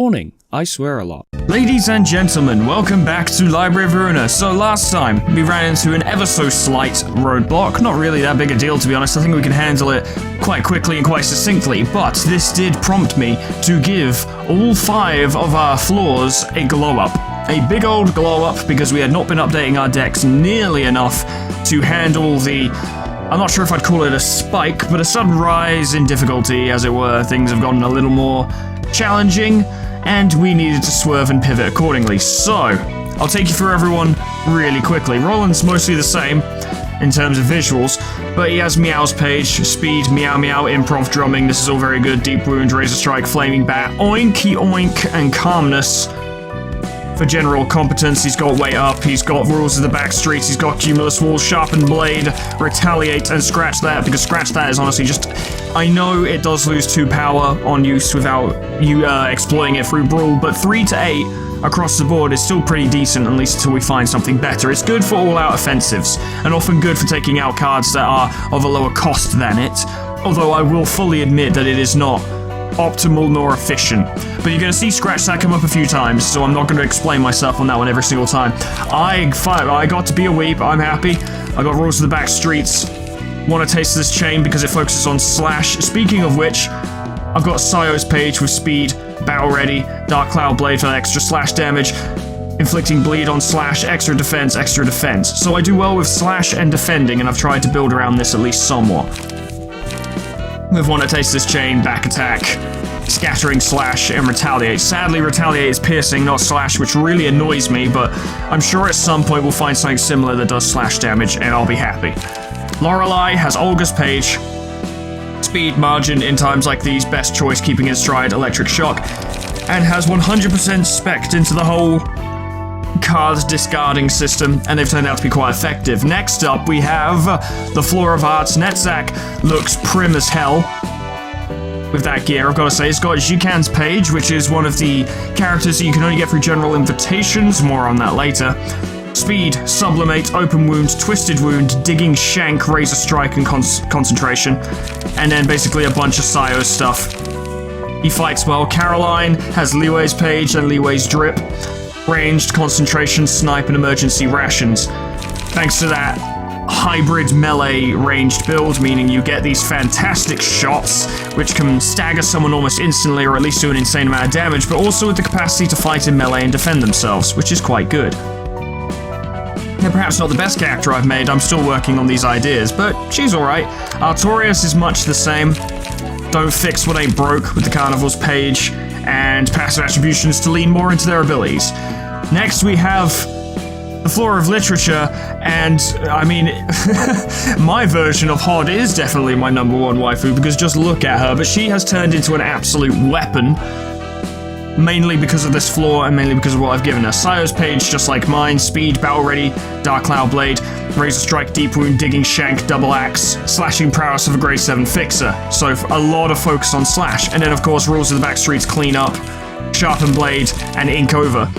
Warning, I swear a lot. Ladies and gentlemen, welcome back to Library of Ruina. So last time, we ran into an ever so slight roadblock. Not really that big a deal, to be honest. I think we can handle it quite quickly and quite succinctly, but this did prompt me to give all 5 of our floors a glow-up. A big old glow-up, because we had not been updating our decks nearly enough to handle the... I'm not sure if I'd call it a spike, but a sudden rise in difficulty, as it were. Things have gotten a little more challenging, and we needed to swerve and pivot accordingly. So, I'll take you through everyone really quickly. Roland's mostly the same in terms of visuals, but he has Meow's page, speed, meow meow, improv drumming, this is all very good, deep wound, razor strike, flaming bat, oinky oink, and calmness. For general competence, he's got way up, he's got rules of the back streets, he's got cumulus walls, sharpened blade, retaliate, and scratch that, because scratch that is honestly just... I know it does lose 2 power on use without you exploiting it through brawl, but 3 to 8 across the board is still pretty decent, at least until we find something better. It's good for all-out offensives, and often good for taking out cards that are of a lower cost than it, although I will fully admit that it is not optimal nor efficient. But you're going to see scratch that come up a few times, so I'm not going to explain myself on that one every single time. I got to be a weep, I'm happy. I got rules of the back streets. Want to taste this chain because it focuses on slash. Speaking of which, I've got Sayo's page with speed, battle ready, dark cloud blade for extra slash damage, inflicting bleed on slash, extra defense, extra defense. So I do well with slash and defending, and I've tried to build around this at least somewhat. With Want to Taste This Chain, back attack, scattering slash, and retaliate. Sadly, retaliate is piercing, not slash, which really annoys me, but I'm sure at some point we'll find something similar that does slash damage, and I'll be happy. Lorelei has Olga's page, speed, margin in times like these, best choice, keeping in stride, electric shock, and has 100% spec'd into the whole card discarding system, and they've turned out to be quite effective. Next up, we have the Floor of Arts. Netzak looks prim as hell with that gear, I've got to say. It's got Jikan's page, which is one of the characters that you can only get through general invitations, more on that later. Speed, sublimate, open wound, twisted wound, digging shank, razor strike, and concentration. And then basically a bunch of Sayo stuff. He fights well. Caroline has Liwei's page and Liwei's drip. Ranged, concentration, snipe, and emergency rations. Thanks to that hybrid melee ranged build, meaning you get these fantastic shots which can stagger someone almost instantly or at least do an insane amount of damage, but also with the capacity to fight in melee and defend themselves, which is quite good. Now, perhaps not the best character I've made, I'm still working on these ideas, but she's alright. Artorias is much the same. Don't fix what ain't broke with the Carnival's page, and passive attributions to lean more into their abilities. Next we have the Floor of Literature, and I mean, my version of Hod is definitely my number 1 waifu, because just look at her, but she has turned into an absolute weapon, mainly because of this floor and mainly because of what I've given her. Sayo's page, just like mine, speed, battle ready, dark cloud blade, razor strike, deep wound, digging shank, double axe, slashing prowess of a grade 7 fixer. So a lot of focus on slash. And then of course rules of the back streets, clean up, sharpen blade, and ink over.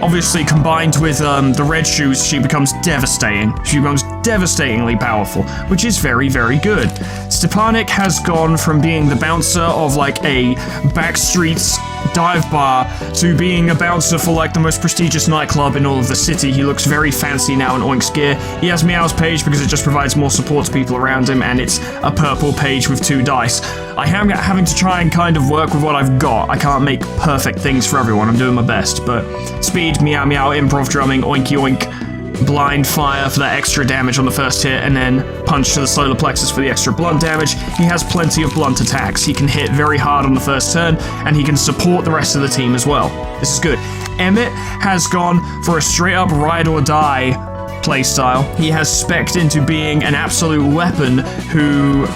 Obviously, combined with the red shoes, she becomes devastating. She becomes devastatingly powerful, which is very, very good. Stepanik has gone from being the bouncer of like a backstreets dive bar to being a bouncer for like the most prestigious nightclub in all of the city. He looks very fancy now in Oink's gear. He has Meow's page because it just provides more support to people around him, and it's a purple page with 2 dice. I am having to try and kind of work with what I've got. I can't make perfect things for everyone. I'm doing my best, but speed, meow meow, improv drumming, oinky oink, blind fire for that extra damage on the first hit, and then punch to the solar plexus for the extra blunt damage. He has plenty of blunt attacks. He can hit very hard on the first turn, and he can support the rest of the team as well. This is good. Emmett has gone for a straight up ride or die playstyle. He has spec'd into being an absolute weapon who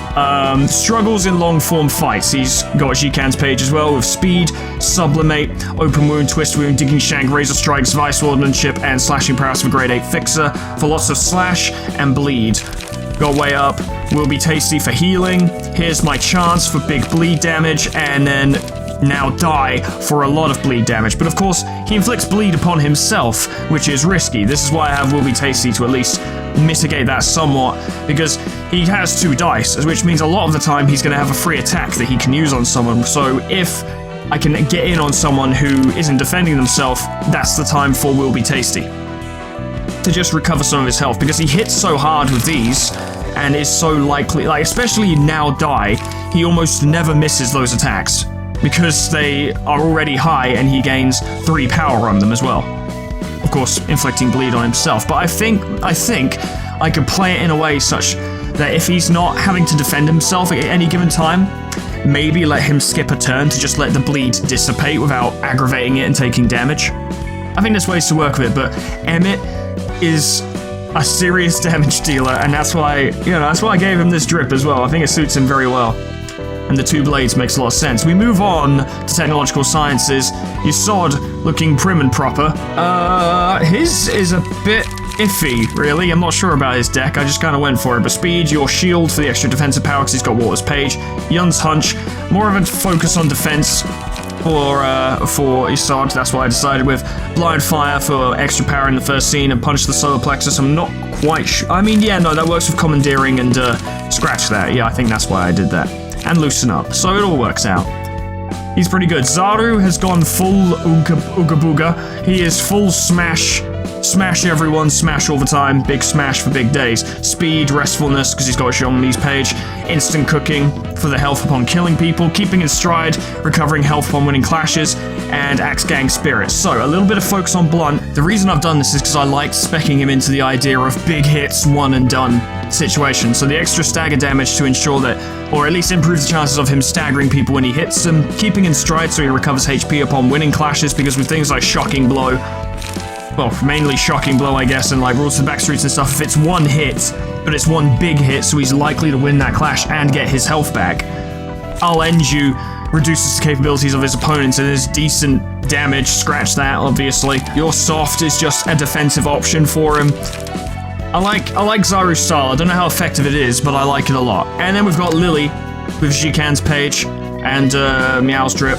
struggles in long form fights. He's got Jikan's page as well with speed, sublimate, open wound, twist wound, digging shank, razor strikes, vice wardenship, and slashing prowess of a grade 8 fixer for lots of slash and bleed. Got way up, will be tasty for healing. Here's my chance for big bleed damage, and then now die for a lot of bleed damage. But of course, he inflicts bleed upon himself, which is risky. This is why I have Will Be Tasty to at least mitigate that somewhat, because he has 2 dice, which means a lot of the time he's going to have a free attack that he can use on someone. So if I can get in on someone who isn't defending themselves, that's the time for will be tasty. To just recover some of his health, because he hits so hard with these, and is so likely, like, especially now die, he almost never misses those attacks, because they are already high and he gains 3 power on them as well. Of course, inflicting bleed on himself, but I think I could play it in a way such that if he's not having to defend himself at any given time, maybe let him skip a turn to just let the bleed dissipate without aggravating it and taking damage. I think there's ways to work with it, but Emmett is a serious damage dealer, and that's why I gave him this drip as well. I think it suits him very well. And the 2 blades makes a lot of sense. We move on to technological sciences. Yesod looking prim and proper. His is a bit iffy, really. I'm not sure about his deck. I just kind of went for it. But speed, your shield for the extra defensive power because he's got Water's Page. Yun's Hunch, more of a focus on defense for Yesod. That's what I decided with. Blind Fire for extra power in the first scene and Punch the Solar Plexus. I'm not quite sure. I mean, yeah, no, that works with Commandeering and scratch that. Yeah, I think that's why I did that. And Loosen Up, so it all works out. He's pretty good. Zaru has gone full Ooga Booga. He is full smash. Smash everyone, smash all the time. Big smash for big days. Speed, restfulness, because he's got a Xiongmi's page. Instant cooking for the health upon killing people. Keeping in stride, recovering health upon winning clashes. And Axe Gang Spirit. So, a little bit of focus on Blunt. The reason I've done this is because I liked speccing him into the idea of big hits, one and done situation. So the extra stagger damage to ensure that, or at least improves the chances of him staggering people when he hits them. Keeping in stride so he recovers HP upon winning clashes, because with things like Shocking Blow, well, mainly Shocking Blow, I guess, and like Rules to the Backstreets and stuff, if it's one hit, but it's one big hit, so he's likely to win that clash and get his health back, I'll end you, reduces the capabilities of his opponents and is decent damage, scratch that, obviously. Your Soft is just a defensive option for him. I like Zaru's style. I don't know how effective it is, but I like it a lot. And then we've got Lily with Jikan's page and Meow's drip.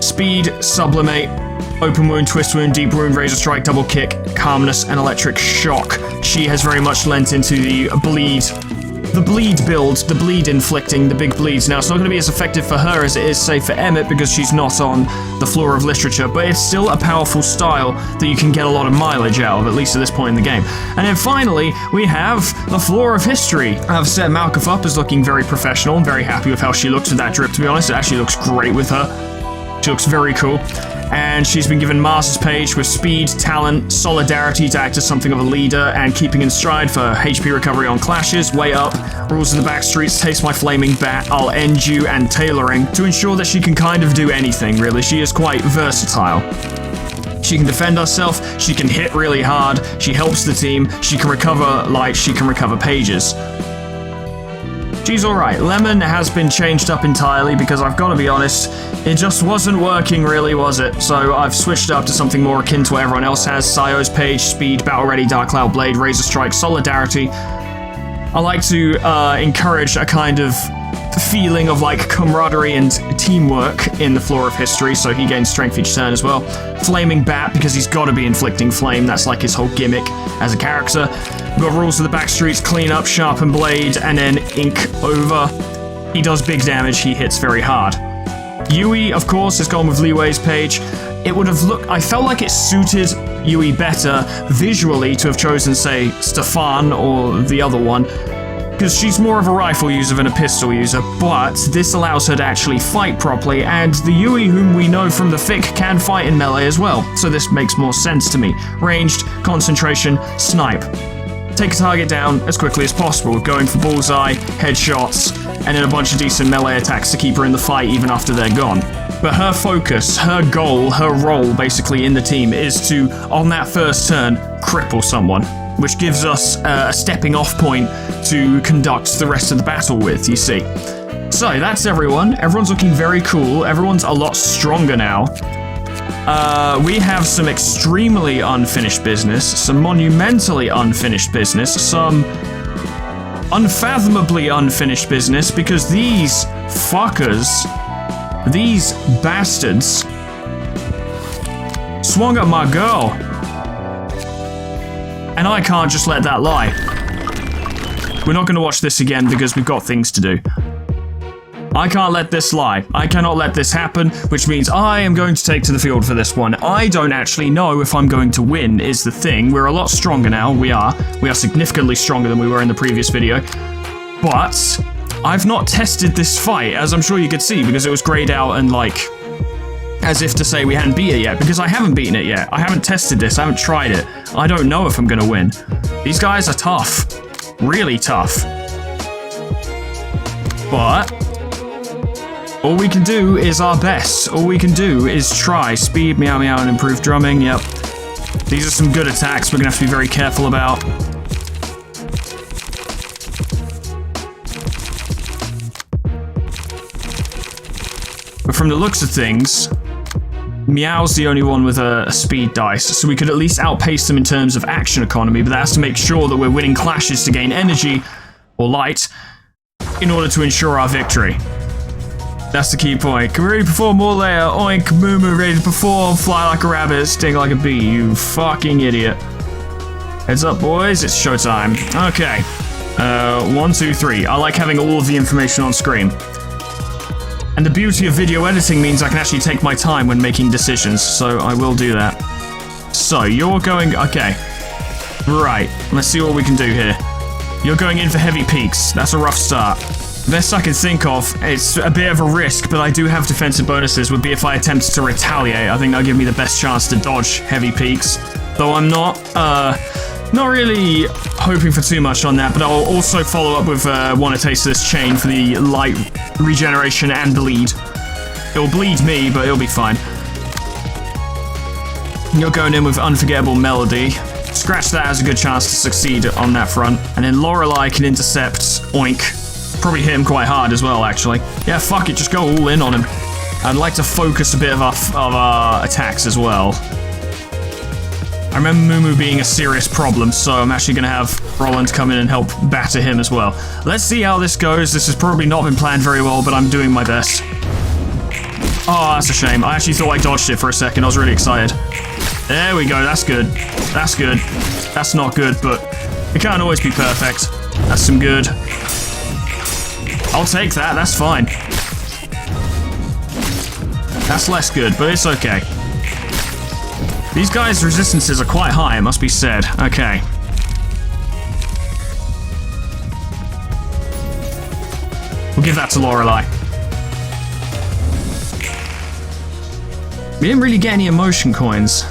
Speed, Sublimate, Open Wound, Twist Wound, Deep Wound, Razor Strike, Double Kick, Calmness, and Electric Shock. She has very much lent into the bleed build, the bleed inflicting, the big bleeds. Now, it's not going to be as effective for her as it is, say, for Emmett, because she's not on the floor of literature, but it's still a powerful style that you can get a lot of mileage out of, at least at this point in the game. And then finally, we have the floor of history. I've set Malkuth up as looking very professional. I'm very happy with how she looks with that drip, to be honest. It actually looks great with her. She looks very cool. And she's been given Mars's page with speed, talent, solidarity to act as something of a leader, and keeping in stride for HP recovery on clashes, way up, rules of the backstreets, taste my flaming bat, I'll end you, and tailoring, to ensure that she can kind of do anything, really. She is quite versatile. She can defend herself, she can hit really hard, she helps the team, she can recover light, she can recover pages. She's alright. Lemon has been changed up entirely because I've got to be honest, it just wasn't working really, was it? So I've switched up to something more akin to what everyone else has. Sayo's page, speed, battle ready, Dark Cloud Blade, Razor Strike, solidarity. I like to encourage a kind of feeling of like camaraderie and teamwork in the floor of history, so he gains strength each turn as well. Flaming Bat, because he's got to be inflicting flame, that's like his whole gimmick as a character. We've got rules of the backstreets, clean up, sharpen blade, and then ink over. He does big damage, he hits very hard. Yui, of course, has gone with Liwei's page. It would have looked, I felt like it suited Yui better visually to have chosen, say, Stefan or the other one, because she's more of a rifle user than a pistol user, but this allows her to actually fight properly, and the Yui whom we know from the fic can fight in melee as well, so this makes more sense to me. Ranged, concentration, snipe. Take a target down as quickly as possible, going for bullseye, headshots, and then a bunch of decent melee attacks to keep her in the fight even after they're gone. But her focus, her goal, her role basically in the team is to, on that first turn, cripple someone, which gives us a stepping off point to conduct the rest of the battle with, you see. So, that's everyone. Everyone's looking very cool. Everyone's a lot stronger now. We have some extremely unfinished business, some monumentally unfinished business, some unfathomably unfinished business, because these fuckers, these bastards, swung at my girl. And I can't just let that lie. We're not going to watch this again because we've got things to do. I can't let this lie. I cannot let this happen, which means I am going to take to the field for this one. I don't actually know if I'm going to win, is the thing. We're a lot stronger now. We are significantly stronger than we were in the previous video. But I've not tested this fight, as I'm sure you could see, because it was grayed out and like, as if to say we hadn't beat it yet, because I haven't beaten it yet. I haven't tested this, I haven't tried it. I don't know if I'm gonna win. These guys are tough. Really tough. But all we can do is our best. All we can do is try. Speed, meow meow, and improved drumming, yep. These are some good attacks we're gonna have to be very careful about. But from the looks of things, Meow's the only one with a speed dice, so we could at least outpace them in terms of action economy, but that has to make sure that we're winning clashes to gain energy, or light, in order to ensure our victory. That's the key point. Can we ready to perform more layer? Oink, moo moo, ready to perform. Fly like a rabbit, sting like a bee, you fucking idiot. Heads up, boys, it's showtime. Okay. 1, 2, 3. I like having all of the information on screen. And the beauty of video editing means I can actually take my time when making decisions, so I will do that. So, you're going... Okay. Right, let's see what we can do here. You're going in for heavy peaks. That's a rough start. The best I can think of, it's a bit of a risk, but I do have defensive bonuses, would be if I attempted to retaliate. I think that'll give me the best chance to dodge heavy peaks. Though I'm not really hoping for too much on that, but I'll also follow up with Want a Taste of This chain for the light regeneration and bleed. It'll bleed me, but it'll be fine. You're going in with Unforgettable Melody. Scratch that has a good chance to succeed on that front. And then Lorelei can intercept Oink. Probably hit him quite hard as well, actually. Yeah, fuck it, just go all in on him. I'd like to focus a bit of our attacks as well. I remember Moo Moo being a serious problem, so I'm actually going to have Roland come in and help batter him as well. Let's see how this goes. This has probably not been planned very well, but I'm doing my best. Oh, that's a shame. I actually thought I dodged it for a second. I was really excited. There we go. That's good. That's good. That's not good, but it can't always be perfect. That's some good. I'll take that. That's fine. That's less good, but it's okay. These guys' resistances are quite high, it must be said. Okay. We'll give that to Lorelei. We didn't really get any emotion coins.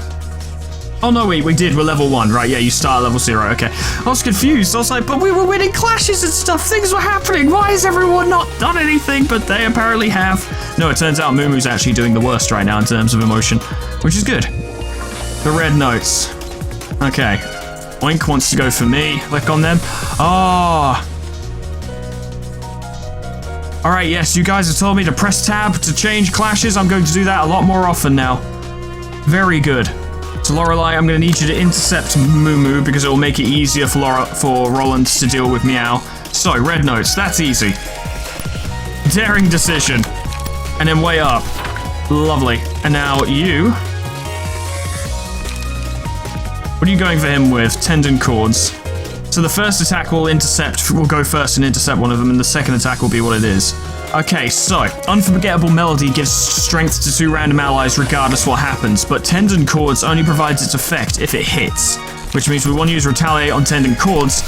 Oh no, we did. We're level 1, right? Yeah, you start at level 0. Okay. I was confused. I was like, but we were winning clashes and stuff. Things were happening. Why has everyone not done anything? But they apparently have. No, it turns out Moo Moo's actually doing the worst right now in terms of emotion, which is good. The red notes. Okay. Oink wants to go for me. Click on them. Oh. Alright, yes, you guys have told me to press tab to change clashes. I'm going to do that a lot more often now. Very good. So Lorelei, I'm going to need you to intercept Moo Moo because it will make it easier for Roland to deal with Meow. So, red notes. That's easy. Daring decision. And then way up. Lovely. And now you... What are you going for him with? Tendon cords. So the first attack will go first and intercept one of them, and the second attack will be what it is. Okay, so, Unforgettable Melody gives strength to 2 random allies regardless what happens, but Tendon Cords only provides its effect if it hits, which means we want to use Retaliate on Tendon Cords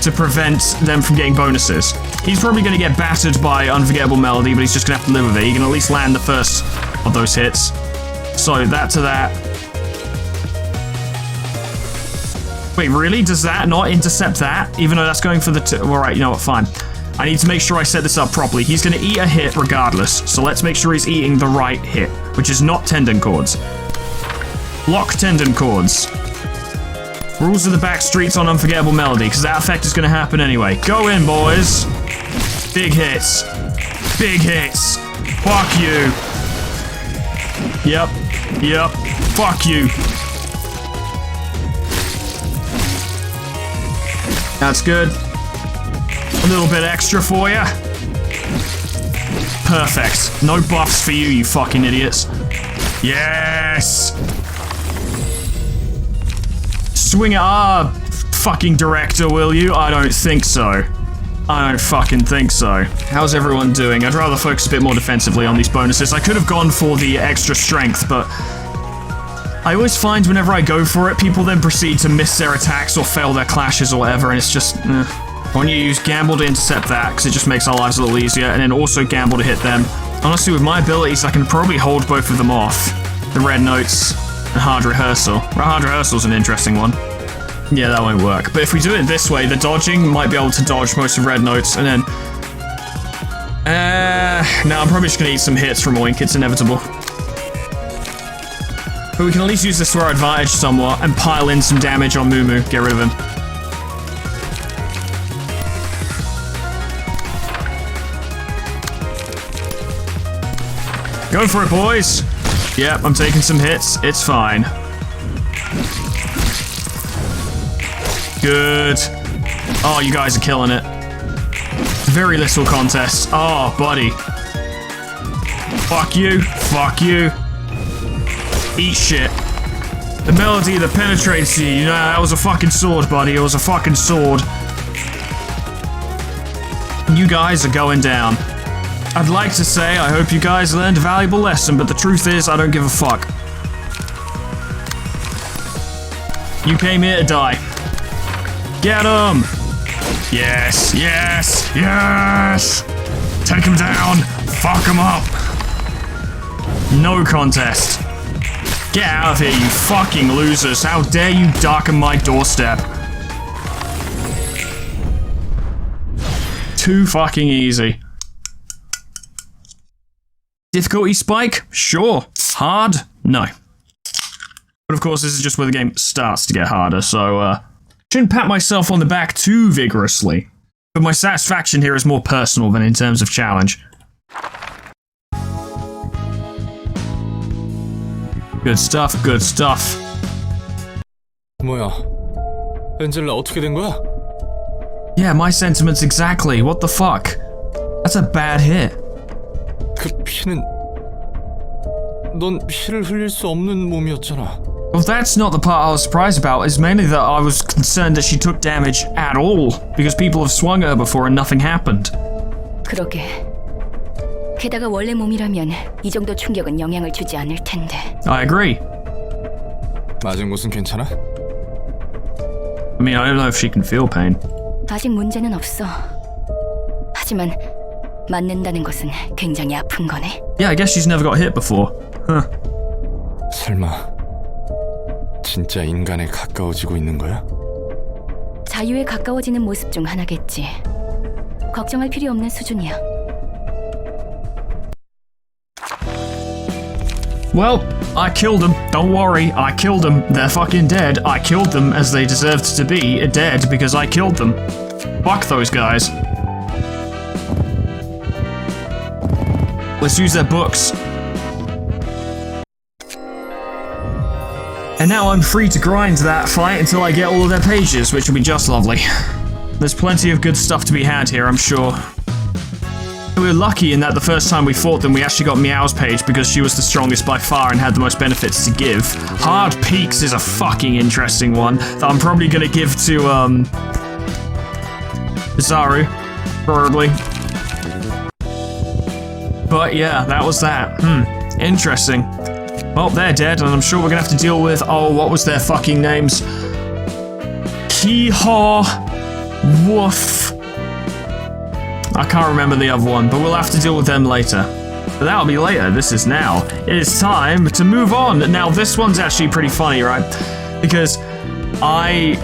to prevent them from getting bonuses. He's probably going to get battered by Unforgettable Melody, but he's just going to have to live with it. He can at least land the first of those hits. So, that to that. Wait, really? Does that not intercept that? Even though that's going for the... Alright, you know what? Fine. I need to make sure I set this up properly. He's going to eat a hit regardless, so let's make sure he's eating the right hit, which is not Tendon Cords. Block Tendon Cords. Rules of the back streets on Unforgettable Melody, because that effect is going to happen anyway. Go in, boys. Big hits. Big hits. Fuck you. Yep. Yep. Fuck you. That's good. A little bit extra for you. Perfect. No buffs for you, you fucking idiots. Yes! Swing it. Fucking director, will you? I don't think so. I don't fucking think so. How's everyone doing? I'd rather focus a bit more defensively on these bonuses. I could have gone for the extra strength, but I always find whenever I go for it, people then proceed to miss their attacks or fail their clashes or whatever, and it's just, Why don't you use Gamble to intercept that, because it just makes our lives a little easier, and then also Gamble to hit them. Honestly, with my abilities, I can probably hold both of them off. The Red Notes and Hard Rehearsal. Hard Rehearsal's an interesting one. Yeah, that won't work. But if we do it this way, the dodging might be able to dodge most of Red Notes, and then... no, I'm probably just going to eat some hits from Oink, it's inevitable. But we can at least use this to our advantage somewhat, and pile in some damage on Moo. Get rid of him. Go for it, boys! Yep, I'm taking some hits, it's fine. Good. Oh, you guys are killing it. Very little contest. Oh, buddy. Fuck you. Fuck you. Eat shit. The melody that penetrates you. You know, that was a fucking sword, buddy. It was a fucking sword. You guys are going down. I'd like to say I hope you guys learned a valuable lesson, but the truth is I don't give a fuck. You came here to die. Get him! Yes, yes, yes! Take him down! Fuck him up! No contest. Get out of here, you fucking losers! How dare you darken my doorstep? Too fucking easy. Difficulty spike? Sure. Hard? No. But of course, this is just where the game starts to get harder, so, shouldn't pat myself on the back too vigorously. But my satisfaction here is more personal than in terms of challenge. Good stuff, good stuff. 뭐야? 엔젤라 어떻게 된 거야? Yeah, my sentiments exactly. What the fuck? That's a bad hit. 그 피는... 넌 피를 흘릴 수 없는 몸이었잖아. Well, that's not the part I was surprised about. It's mainly that I was concerned that she took damage at all, because people have swung at her before and nothing happened. 그러게. 게다가 원래 몸이라면 이 정도 충격은 영향을 주지 않을 텐데. I agree. 맞은 곳은 괜찮아? I mean, I don't know if she can feel pain. 아직 문제는 없어. 하지만 맞는다는 것은 굉장히 아픈 거네. Yeah, I guess she's never got hit before. Huh. 설마 진짜 인간에 가까워지고 있는 거야? 자유에 가까워지는 모습 중 하나겠지. 걱정할 필요 없는 수준이야. Well, I killed them. Don't worry, I killed them. They're fucking dead. I killed them as they deserved to be dead because I killed them. Fuck those guys. Let's use their books. And now I'm free to grind that fight until I get all of their pages, which will be just lovely. There's plenty of good stuff to be had here, I'm sure. We were lucky in that the first time we fought them, we actually got Meow's page because she was the strongest by far and had the most benefits to give. Hard Peaks is a fucking interesting one that I'm probably gonna give to, Zaru, probably. But yeah, that was that. Interesting. Well, they're dead, and I'm sure we're gonna have to deal with, oh, what was their fucking names? Hee-haw, Woof. I can't remember the other one, but we'll have to deal with them later. But that'll be later, this is now. It is time to move on. Now, this one's actually pretty funny, right? Because I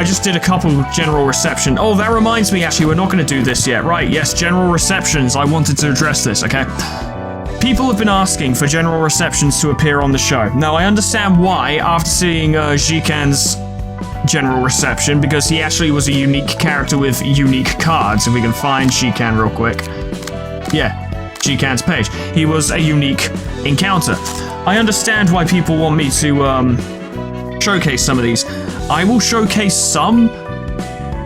just did a couple general reception. Oh, that reminds me, actually, we're not gonna do this yet. Right, yes, general receptions. I wanted to address this, okay? People have been asking for general receptions to appear on the show. Now, I understand why, after seeing Jikan's general reception, because he actually was a unique character with unique cards. If we can find Jikan real quick. Yeah, Jikan's page. He was a unique encounter. I understand why people want me to showcase some of these. I will showcase some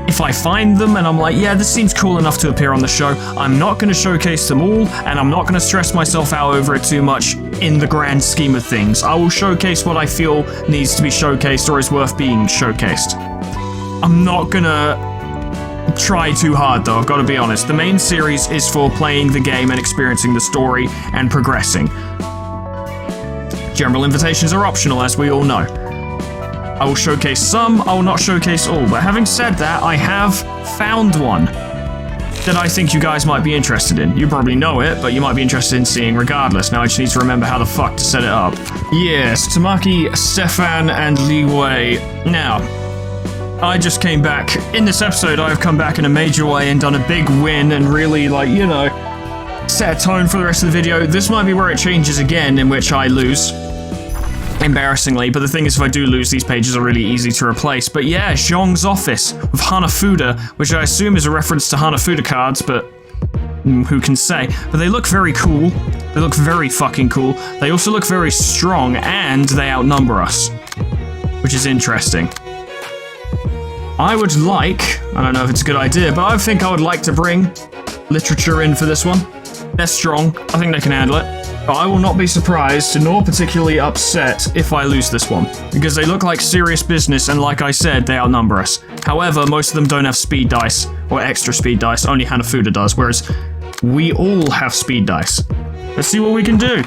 if I find them and I'm like, yeah, this seems cool enough to appear on the show. I'm not going to showcase them all, and I'm not going to stress myself out over it too much in the grand scheme of things. I will showcase what I feel needs to be showcased or is worth being showcased. I'm not going to try too hard, though, I've got to be honest. The main series is for playing the game and experiencing the story and progressing. General invitations are optional, as we all know. I will showcase some, I will not showcase all, but having said that, I have found one that I think you guys might be interested in. You probably know it, but you might be interested in seeing regardless. Now I just need to remember how the fuck to set it up. Yes, Tamaki, Stefan, and Li Wei. Now, I just came back. In this episode, I've come back in a major way and done a big win and really, like, you know, set a tone for the rest of the video. This might be where it changes again, in which I lose. Embarrassingly, but the thing is, if I do lose, these pages are really easy to replace. But yeah, Zhong's office with Hanafuda, which I assume is a reference to Hanafuda cards, but who can say? But they look very cool. They look very fucking cool. They also look very strong, and they outnumber us, which is interesting. I would like, I don't know if it's a good idea, but I think I would like to bring literature in for this one. They're strong. I think they can handle it. But I will not be surprised, nor particularly upset, if I lose this one, because they look like serious business, and like I said, they outnumber us. However, most of them don't have speed dice, or extra speed dice, only Hanafuda does, whereas we all have speed dice. Let's see what we can do.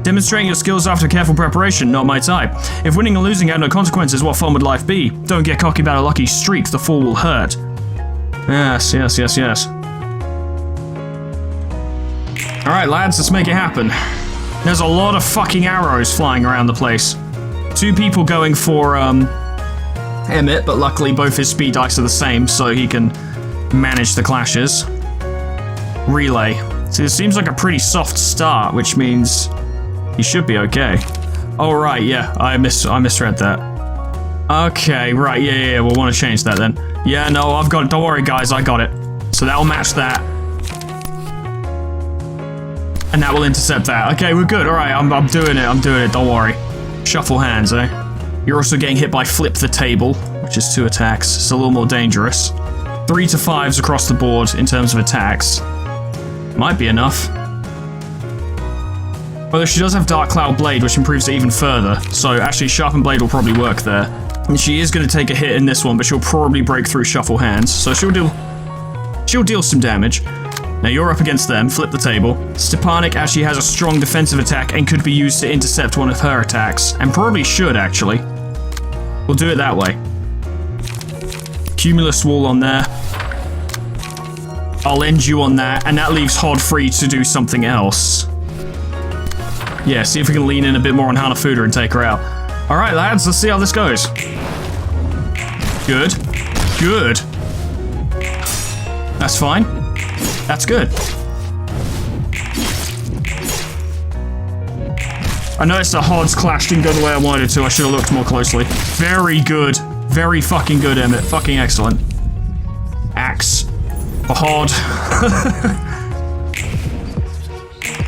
Demonstrating your skills after careful preparation, not my type. If winning or losing had no consequences, what fun would life be? Don't get cocky about a lucky streak, the fall will hurt. Yes, yes, yes, yes. Alright lads, let's make it happen. There's a lot of fucking arrows flying around the place. 2 people going for, Emmett, but luckily both his speed dice are the same, so he can manage the clashes. Relay. See, it seems like a pretty soft start, which means he should be okay. Oh right, yeah, I misread that. Okay, right, yeah, we'll want to change that then. Yeah, no, I've got it, don't worry guys, I got it. So that'll match that. And that will intercept that. Okay, we're good. All right, I'm doing it. Don't worry. Shuffle hands, eh? You're also getting hit by flip the table, which is 2 attacks. It's a little more dangerous. 3 to 5s across the board in terms of attacks. Might be enough. Although she does have Dark Cloud Blade, which improves it even further. So actually, Sharpened Blade will probably work there. And she is going to take a hit in this one, but she'll probably break through Shuffle Hands. So she'll deal some damage. Now you're up against them, flip the table. Stepanik actually has a strong defensive attack and could be used to intercept one of her attacks, and probably should actually. We'll do it that way. Cumulus Wall on there. I'll end you on that, and that leaves Hod free to do something else. Yeah, see if we can lean in a bit more on Hanafuda and take her out. Alright lads, let's see how this goes. Good. Good. That's fine. That's good. I noticed the Hod's clash didn't go the way I wanted it to. I should have looked more closely. Very good. Very fucking good, Emmett. Fucking excellent. Axe. For Hod.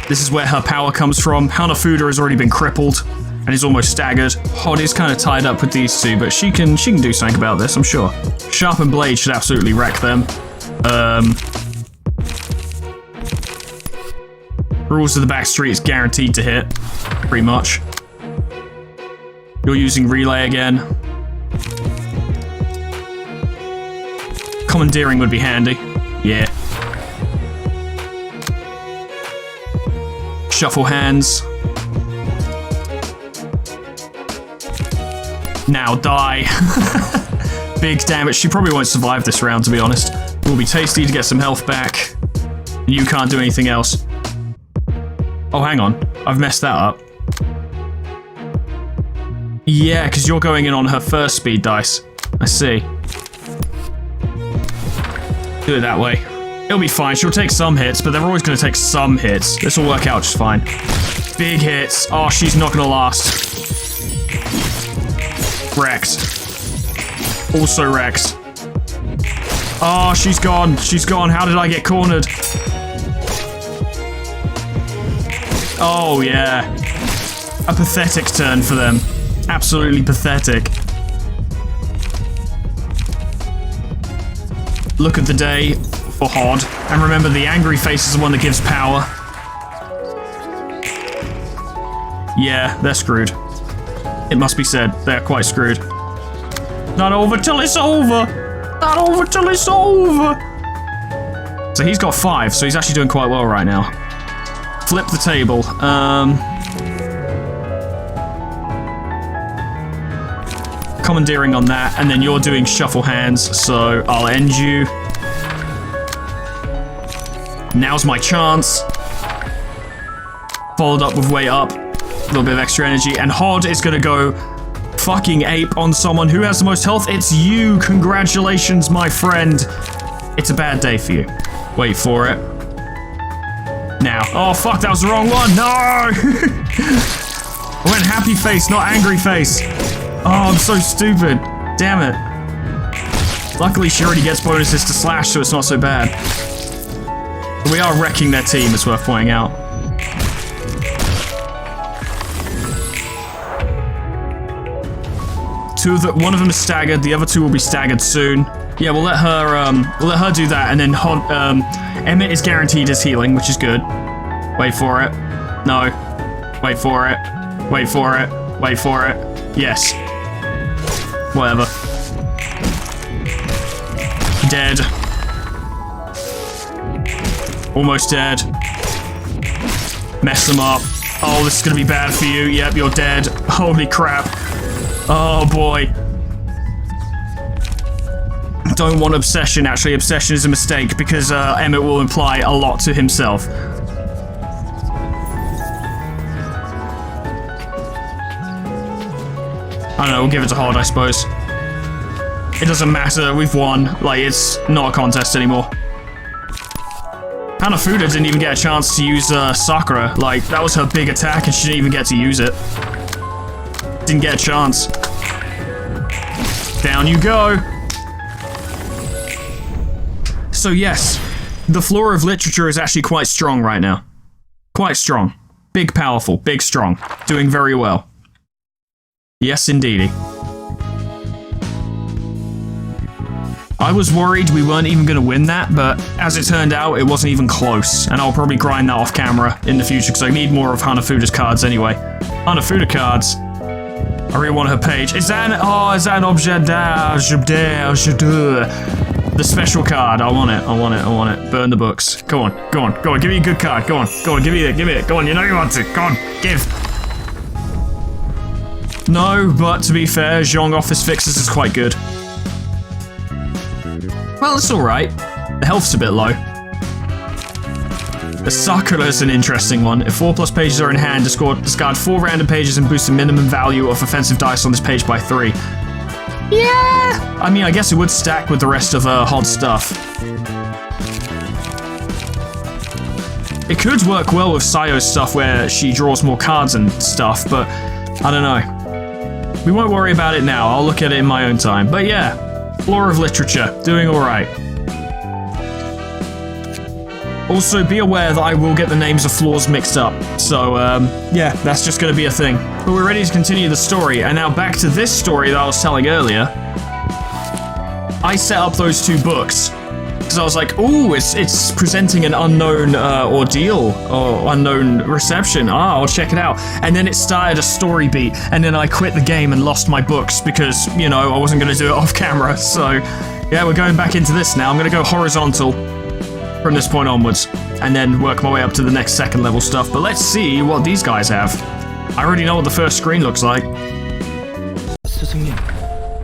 This is where her power comes from. Hanafuda has already been crippled and is almost staggered. Hod is kind of tied up with these 2, but she can do something about this, I'm sure. Sharpened Blade should absolutely wreck them. Rules of the Backstreet is guaranteed to hit, pretty much. You're using Relay again. Commandeering would be handy. Yeah. Shuffle Hands. Now die. Big damage. She probably won't survive this round, to be honest. It will be tasty to get some health back. You can't do anything else. Oh, hang on. I've messed that up. Yeah, because you're going in on her first speed dice. I see. Do it that way. It'll be fine. She'll take some hits, but they're always going to take some hits. This will work out just fine. Big hits. Oh, she's not going to last. Wrecked. Also wrecked. Oh, she's gone. She's gone. How did I get cornered? Oh, yeah. A pathetic turn for them. Absolutely pathetic. Look of the day for Hod. And remember, the angry face is the one that gives power. Yeah, they're screwed. It must be said, they're quite screwed. Not over till it's over. Not over till it's over. So he's got 5, so he's actually doing quite well right now. Flip the table. Commandeering on that, and then you're doing shuffle hands, so I'll end you. Now's my chance. Followed up with way up. A little bit of extra energy, and Hod is gonna go fucking ape on someone who has the most health. It's you. Congratulations, my friend. It's a bad day for you. Wait for it. Now. Oh, fuck, that was the wrong one. No! I went happy face, not angry face. Oh, I'm so stupid. Damn it. Luckily, she already gets bonuses to slash, so it's not so bad. But we are wrecking their team, it's worth pointing out. One of them is staggered, the other 2 will be staggered soon. Yeah, we'll let her do that, and then Emmett is guaranteed his healing, which is good. Wait for it. No. Wait for it. Wait for it. Wait for it. Yes. Whatever. Dead. Almost dead. Mess them up. Oh, this is gonna be bad for you. Yep, you're dead. Holy crap. Oh boy. Don't want obsession, actually. Obsession is a mistake because Emmett will imply a lot to himself. I don't know, we'll give it to Hod, I suppose. It doesn't matter, we've won. Like, it's not a contest anymore. Hanafuda didn't even get a chance to use Sakura. Like, that was her big attack and she didn't even get to use it. Didn't get a chance. Down you go. So yes, the floor of literature is actually quite strong right now. Quite strong. Big, powerful, big, strong. Doing very well. Yes, indeedy. I was worried we weren't even going to win that, but as it turned out, it wasn't even close. And I'll probably grind that off camera in the future, because I need more of Hanafuda's cards anyway. Hanafuda cards. I really want her page. Is that an objet the special card. I want it, I want it, I want it. Burn the books. Go on, go on, go on. Give me a good card. Go on, go on, give me it, give me it. Go on, you know you want to. Go on, give. No, but to be fair, Zhong Office Fixes is quite good. Well, it's alright. The health's a bit low. The Sakura's an interesting one. If 4+ pages are in hand, discard 4 random pages and boost the minimum value of offensive dice on this page by 3. Yeah! I mean, I guess it would stack with the rest of Hod's stuff. It could work well with Sayo's stuff where she draws more cards and stuff, but I don't know. We won't worry about it now. I'll look at it in my own time. But yeah, Floor of Literature, doing alright. Also, be aware that I will get the names of floors mixed up. So, yeah, that's just going to be a thing. But we're ready to continue the story, and now back to this story that I was telling earlier. I set up those 2 books, because I was like, ooh, it's presenting an unknown ordeal, or unknown reception. Ah, I'll check it out. And then it started a story beat, and then I quit the game and lost my books, because, you know, I wasn't going to do it off camera. So, yeah, we're going back into this now. I'm going to go horizontal from this point onwards, and then work my way up to the next 2nd level stuff. But let's see what these guys have. I already know what the first screen looks like. 스승님,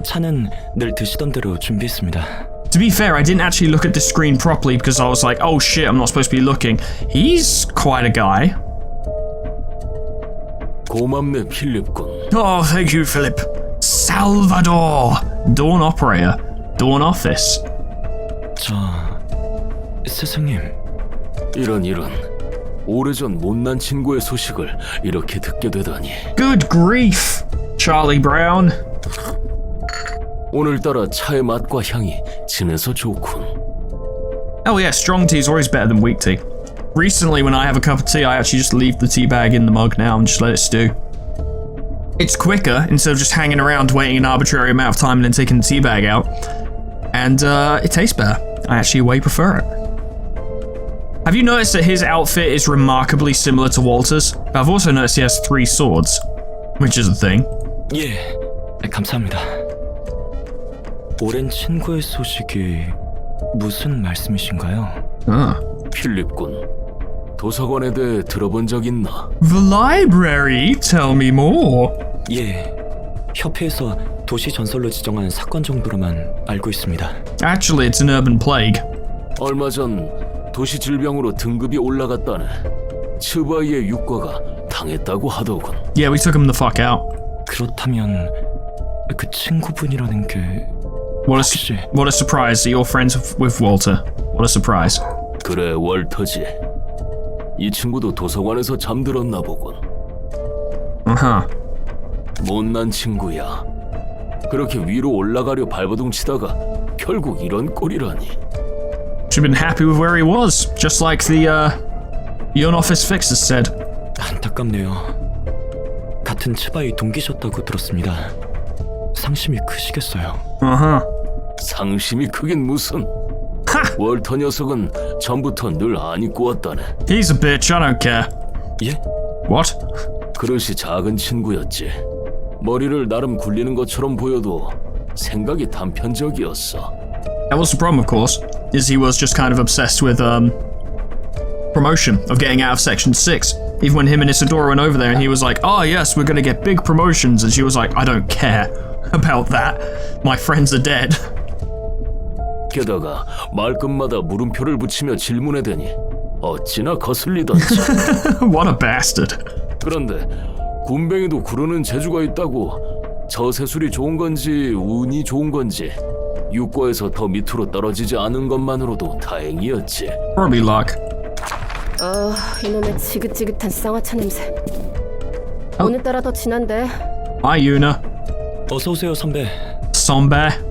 차는 늘 드시던 대로 준비했습니다. To be fair, I didn't actually look at the screen properly because I was like, oh shit, I'm not supposed to be looking. He's quite a guy. 고맙네, 필립군. Oh, thank you, Philip. Salvador. Dawn Operator. Dawn Office. 스승님. 이런. 오래전 못난 친구의 소식을 이렇게 듣게 되다니. Good grief, Charlie Brown. 오늘따라 차의 맛과 향이 진해서 좋군. Oh yeah, strong tea is always better than weak tea. Recently, when I have a cup of tea, I actually just leave the tea bag in the mug now and just let it stew. It's quicker instead of just hanging around waiting an arbitrary amount of time and then taking the tea bag out. And it tastes better. I actually way prefer it. Have you noticed that his outfit is remarkably similar to Walter's? But I've also noticed he has 3 swords, which is a thing. 예, 감사합니다. 오랜 친구의 소식이 무슨 말씀이신가요? 필립군, 도서관에 대해 들어본 적 있나? The library? Tell me more. 예, 협회에서 도시 전설로 지정한 사건 정도로만 알고 있습니다. Actually, it's an urban plague. 얼마 전 도시 질병으로 등급이 올라갔다네. 츠바이의 육과가 당했다고 하더군. Yeah, we took him the fuck out. 그렇다면 그 친구분이라는 게 혹시 What a surprise that you're friends with Walter. What a surprise. 그래, 월터지. 이 친구도 도서관에서 잠들었나 보군. Uh-huh. 못난 친구야. 그렇게 위로 올라가려 발버둥 치다가 결국 이런 꼴이라니. Should have been happy with where he was, just like the Yon office fixers said. 안타깝네요. 같은 츠바이 동기셨다고 들었습니다. 상심이 크시겠어요. Uh-huh. 상심이 크긴 무슨. 월터 녀석은 전부터 늘 안 입고 왔다네. He's a bitch, I don't care. 예? What? 그릇이 작은 친구였지. 머리를 나름 굴리는 것처럼 보여도 생각이 단편적이었어. That was the problem, of course, is he was just kind of obsessed with promotion, of getting out of Section 6. Even when him and Isadora went over there and he was like, oh yes, we're gonna get big promotions, and she was like, I don't care about that. My friends are dead. 게다가 말끝마다 물음표를 붙이며 질문해대니 어찌나 거슬리던지. What a bastard. 그런데 군뱅이도 구르는 재주가 있다고. 저세술이 좋은 건지 운이 좋은 건지 육과에서 더 밑으로 떨어지지 않은 것만으로도 다행이었지. Probably luck. 이놈의 지긋지긋한 쌍화차 냄새. 오늘따라 더 진한데. Hi, Yuna. 어서 오세요, 선배.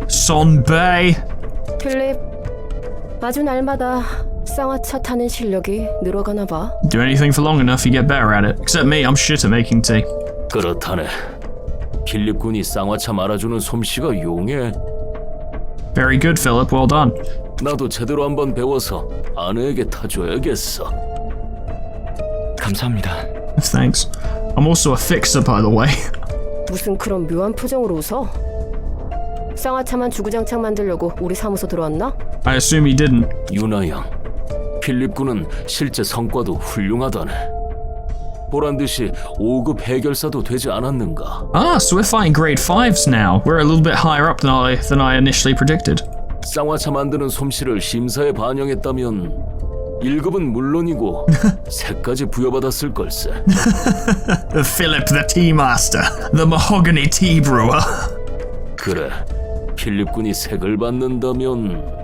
Sonbei. 필립, 아주 날마다 쌍화차 타는 실력이 늘어가나 봐. Do anything for long enough, you get better at it. Except me, I'm shit at making tea. 그렇다네. 필립 군이 쌍화차 말아주는 솜씨가 용해. Very good, Philip. Well done. 나도 제대로 한번 배워서 아내에게 타줘야겠어. 감사합니다. Thanks. I'm also a fixer, by the way. 무슨 그런 묘한 표정으로 웃어? 쌍화차만 주구장창 만들려고 우리 사무소 들어왔나? I assume he didn't. 유나 양, 필립 군은 실제 성과도 훌륭하다네. 보란듯이 5급 해결사도 되지 않았는가? Ah, so we're fighting grade 5s now. We're a little bit higher up than I initially predicted. 쌍화차 만드는 솜씨를 심사에 반영했다면 1급은 물론이고 3까지 부여받았을 걸세. Philip the tea master. The mahogany tea brewer. 그래, 필립 군이 3을 받는다면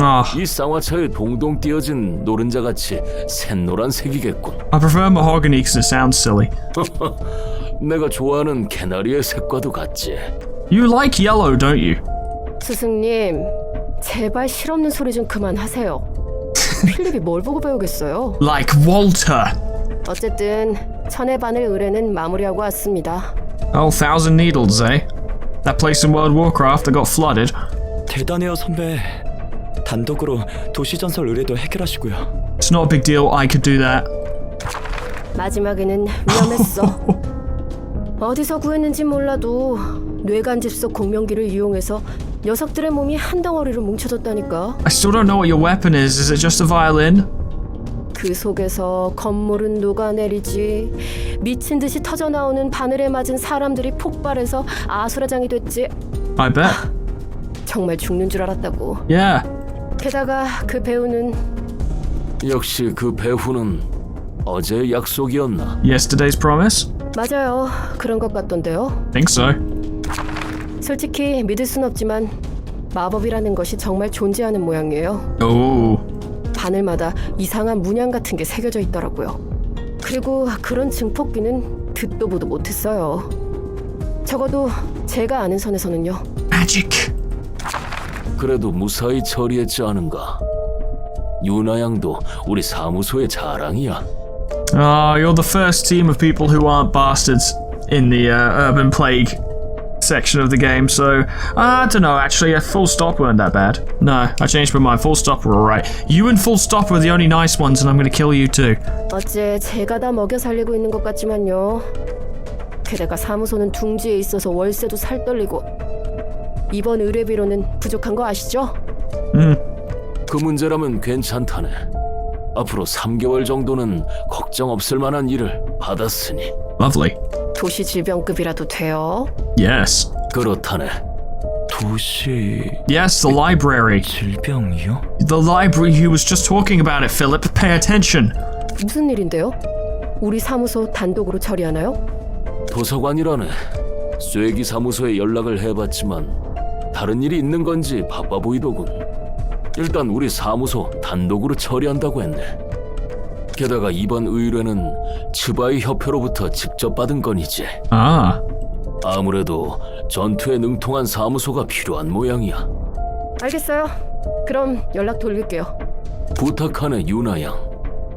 Ah, 이 쌍화차에 동동 띄어진 노른자같이 샛노란 색이겠군. I prefer mahogany because it sounds silly. 내가 좋아하는 개나리의 색과도 같지. You like yellow, don't you? 스승님, 제발 실없는 소리 좀 그만하세요. 필립이 뭘 보고 배우겠어요? Like Walter. 어쨌든 천의 바늘 의뢰는 마무리하고 왔습니다. Oh, Thousand Needles, eh? That place in World of Warcraft that got flooded. 대단해요, 선배. 단독으로 도시전설 의뢰도 해결하시고요. It's not a big deal. I could do that. 마지막에는 위험했어. 어디서 구했는지 몰라도 뇌간집 속 공명기를 이용해서 녀석들의 몸이 한 덩어리로 뭉쳐졌다니까. I still don't know what your weapon is. Is it just a violin? 그 속에서 건물은 녹아내리지, 미친 듯이 터져나오는 바늘에 맞은 사람들이 폭발해서 아수라장이 됐지. I bet. 정말 죽는 줄 알았다고. Yeah. 게다가 그 배우는 역시 그 배후는 어제의 약속이었나? Yesterday's promise? 맞아요. 그런 것 같던데요. Think so. 솔직히 믿을 순 없지만 마법이라는 것이 정말 존재하는 모양이에요. Oh. 바늘마다 이상한 문양 같은 게 새겨져 있더라고요. 그리고 그런 증폭기는 듣도 보도 못했어요. 적어도 제가 아는 선에서는요. Magic. 그래도 무사히 처리했지 않은가? 유나 양도 우리 사무소의 자랑이야. You're the first team of people who aren't bastards in the urban plague section of the game, so I don't know, actually a full stop weren't that bad. No, I changed my mind. Full stop were alright. You and full stop were the only nice ones, and I'm gonna kill you too. 어째 제가 다 먹여 살리고 있는 것 같지만요. 게다가 사무소는 둥지에 있어서 월세도 살떨리고 이번 의뢰비로는 부족한 거 아시죠? 그 문제라면 괜찮다네. 앞으로 3개월 정도는 걱정 없을 만한 일을 받았으니. Lovely. 도시 질병급이라도 돼요. Yes. 그렇다네. 도시 Yes, the library. 질병이요? The library who was just talking about it, Philip. Pay attention. 무슨 일인데요? 우리 사무소 단독으로 처리하나요? 도서관이라네. 쐐기 사무소에 연락을 해봤지만 다른 일이 있는 건지 바빠 보이더군. 일단 우리 사무소 단독으로 처리한다고 했네. 게다가 이번 의뢰는 츠바이 협회로부터 직접 받은 건이지. Ah. 아무래도 전투에 능통한 사무소가 필요한 모양이야. 알겠어요. 그럼 연락 돌릴게요. 부탁하네, 유나 양.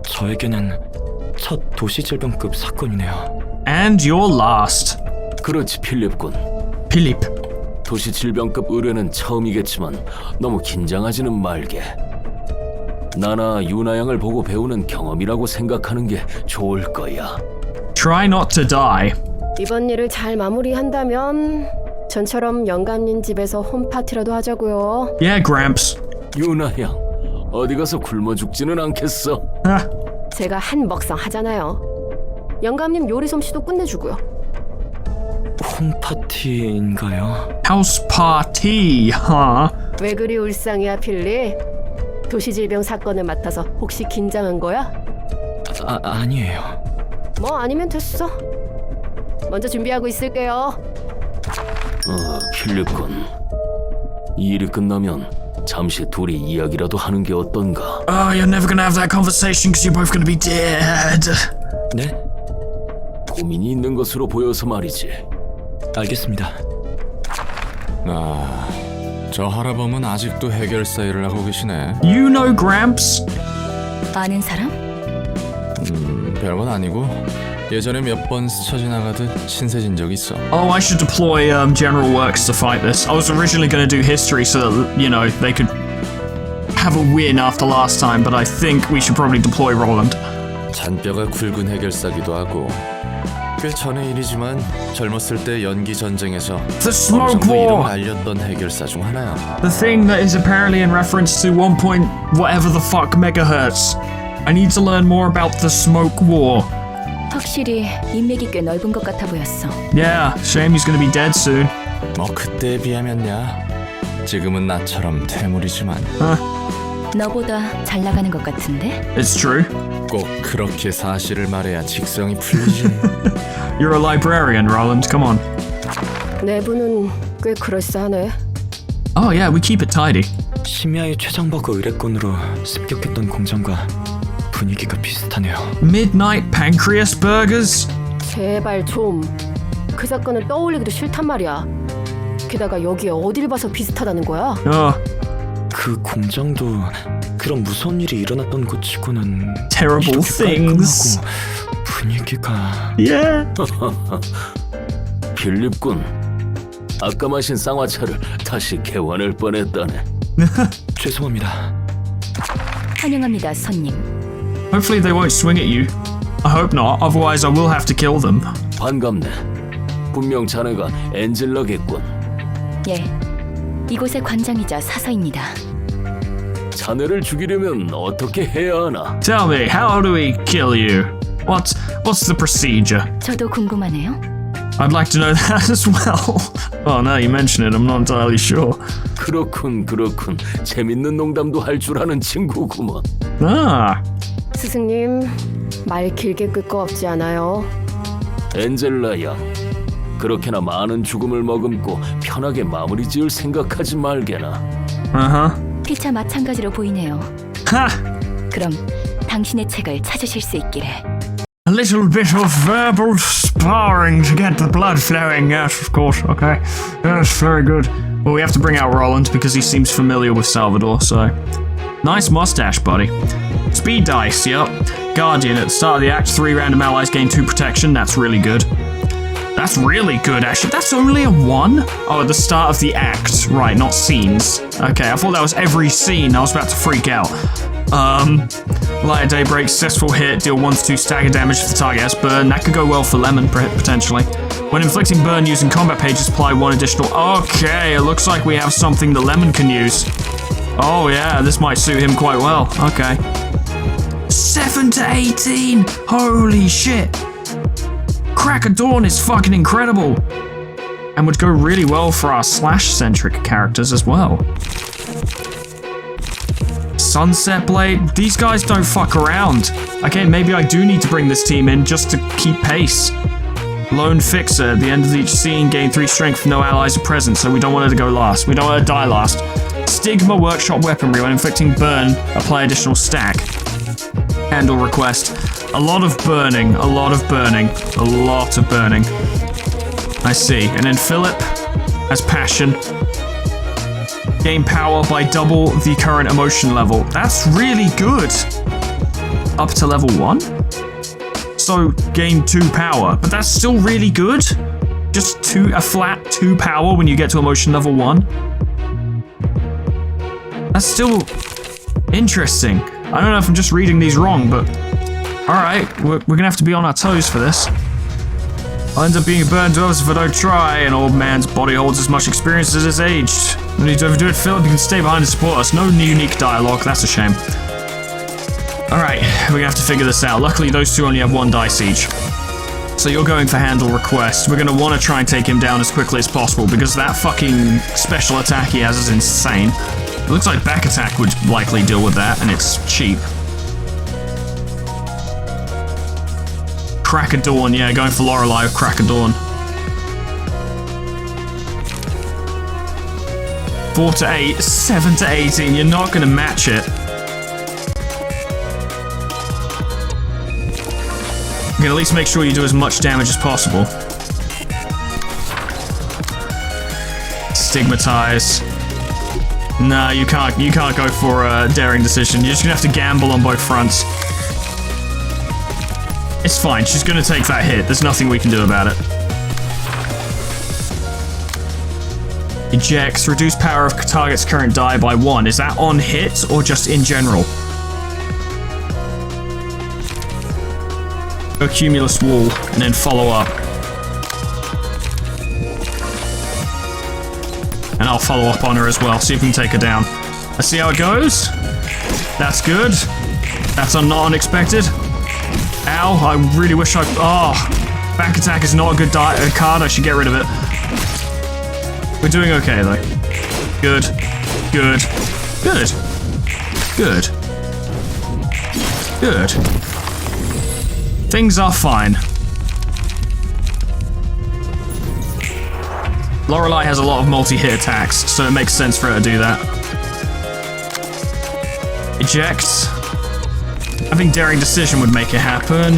저에게는 첫 도시 질병급 사건이네요. And your last. 그렇지, 필립군. Philip. 도시 질병급 의뢰는 처음이겠지만 너무 긴장하지는 말게. 나나 유나 양을 보고 배우는 경험이라고 생각하는 게 좋을 거야. Try not to die. 이번 일을 잘 마무리한다면 전처럼 영감님 집에서 홈파티라도 하자고요. Yeah, Gramps. 유나 양, 어디 가서 굶어 죽지는 않겠어? Ah. 제가 한 먹상 하잖아요. 영감님 요리 솜씨도 끝내주고요. 홈파티인가요? House party, huh? 왜 그리 울상이야, 필립? 도시질병 사건을 맡아서 혹시 긴장한 거야? 아니에요. 뭐 아니면 됐어. 먼저 준비하고 있을게요. 필립군. 이 일이 끝나면 잠시 둘이 이야기라도 하는 게 어떤가? Oh, you're never gonna have that conversation because you're both gonna be dead. 네? 고민이 있는 것으로 보여서 말이지. 알겠습니다. 아, 저 할아범은 아직도 해결사 일을 하고 계시네. You know Gramps? 아는 사람? 별건 아니고 예전에 몇 번 스쳐 지나가듯 신세진 적 있어. Oh, I should deploy General Works to fight this. I was originally gonna do history so that, you know, they could have a win after last time, but I think we should probably deploy Roland. 잔뼈가 굵은 해결사기도 하고 꽤 전의 일이지만 젊었을 때 연기 전쟁에서 The Smoke 엄청도 이름을 War! 알렸던 해결사 중 하나야. The thing that is apparently in reference to 1 point whatever the fuck megahertz. I need to learn more about the Smoke War. 확실히 인맥이 꽤 넓은 것 같아 보였어. Yeah, shame he's gonna be dead soon. 뭐 그때에 비하면야 지금은 나처럼 퇴물이지만 너보다 잘 나가는 것 같은데? It's true. 꼭 그렇게 사실을 말해야 직성이 풀리지. You're a librarian, Roland. Come on. 내부는 꽤 그럴싸하네. Oh yeah, we keep it tidy. 심야의 최장버거 의뢰건으로 습격했던 공장과 분위기가 비슷하네요. Midnight pancreas burgers? 제발 좀. 그 사건을 떠올리기도 싫단 말이야. 게다가 여기에 어딜 봐서 비슷하다는 거야? 그 공장도 그런 무서운 일이 일어났던 곳치고는 Terrible 이렇게 things. 깔끔하고 분위기가 Yeah. 필립군. 아까 마신 쌍화차를 다시 개원할 뻔했다네. 죄송합니다. 환영합니다, 손님. Hopefully they won't swing at you. I hope not, otherwise I will have to kill them. 반갑네. 분명 자네가 엔젤라겠군. 예, 이곳의 관장이자 사서입니다. 자네를 죽이려면 어떻게 해야 하나? Tell me, how do we kill you? What's the procedure? 저도 궁금하네요. I'd like to know that as well. Oh, now you mention it, I'm not entirely sure. 그렇군. 재밌는 농담도 할 줄 아는 친구구먼. Ah, 스승님, 말 길게 끌 거 없지 않아요? 엔젤라 양. 그렇게나 많은 죽음을 머금고 편하게 마무리 지을 생각하지 말게나. uh-huh. 피차 마찬가지로 보이네요. Ha! 그럼 당신의 책을 찾으실 수 있기를. A little bit of verbal sparring to get the blood flowing. Yes, of course. Okay. Yes, very good. Well, we have to bring out Roland because he seems familiar with Salvador, so... Nice mustache, buddy. Speed dice, yep. Guardian, at the start of the act, 3 random allies gain 2 protection. That's really good. That's really good, actually. That's only a 1? Oh, at the start of the act. Right, not scenes. Okay, I thought that was every scene. I was about to freak out. Light of Daybreak, successful hit, deal 1 to 2 stagger damage if the target has burn. That could go well for Lemon, potentially. When inflicting burn using combat pages, apply 1 additional... Okay, it looks like we have something that Lemon can use. Oh yeah, this might suit him quite well. Okay. 7 to 18! Holy shit! Crack of Dawn is fucking incredible! And would go really well for our slash-centric characters as well. Sunset Blade, these guys don't fuck around. Okay, maybe I do need to bring this team in just to keep pace. Lone Fixer, at the end of each scene, gain 3 strength if no allies are present, so we don't want her to go last. We don't want her to die last. Stigma Workshop Weaponry, when inflicting burn, apply additional stack. Handle request. A lot of burning, a lot of burning, a lot of burning. I see. And then Philip has passion. Gain power by double the current emotion level. That's really good. Up to level 1? So gain 2 power, but that's still really good. Just a flat 2 power when you get to emotion level 1. That's still interesting. I don't know if I'm just reading these wrong, but alright, we're gonna have to be on our toes for this. I'll end up being burned to us if I don't try. An old man's body holds as much experience as his age. No need to overdo it, Philip. You can stay behind and support us. No unique dialogue, that's a shame. Alright, we're gonna have to figure this out. Luckily, those two only have 1 dice each. So you're going for handle request. We're gonna want to try and take him down as quickly as possible because that fucking special attack he has is insane. It looks like back attack would likely deal with that, and it's cheap. Crack of Dawn, yeah, going for Lorelei with Crack of Dawn. 4 to 8, 7 to 18, you're not gonna match it. You can at least make sure you do as much damage as possible. Stigmatize. Nah, you can't go for a daring decision. You're just gonna have to gamble on both fronts. It's fine, she's gonna take that hit. There's nothing we can do about it. Ejects, reduce power of target's current die by 1. Is that on hit or just in general? Go Cumulus Wall and then follow up. And I'll follow up on her as well, see if we can take her down. Let's see how it goes. That's good. That's not unexpected. Ow, I really wish I... Oh, back attack is not a good card. I should get rid of it. We're doing okay, though. Good. Good. Good. Good. Good. Things are fine. Lorelei has a lot of multi-hit attacks, so it makes sense for her to do that. Eject. I think Daring Decision would make it happen.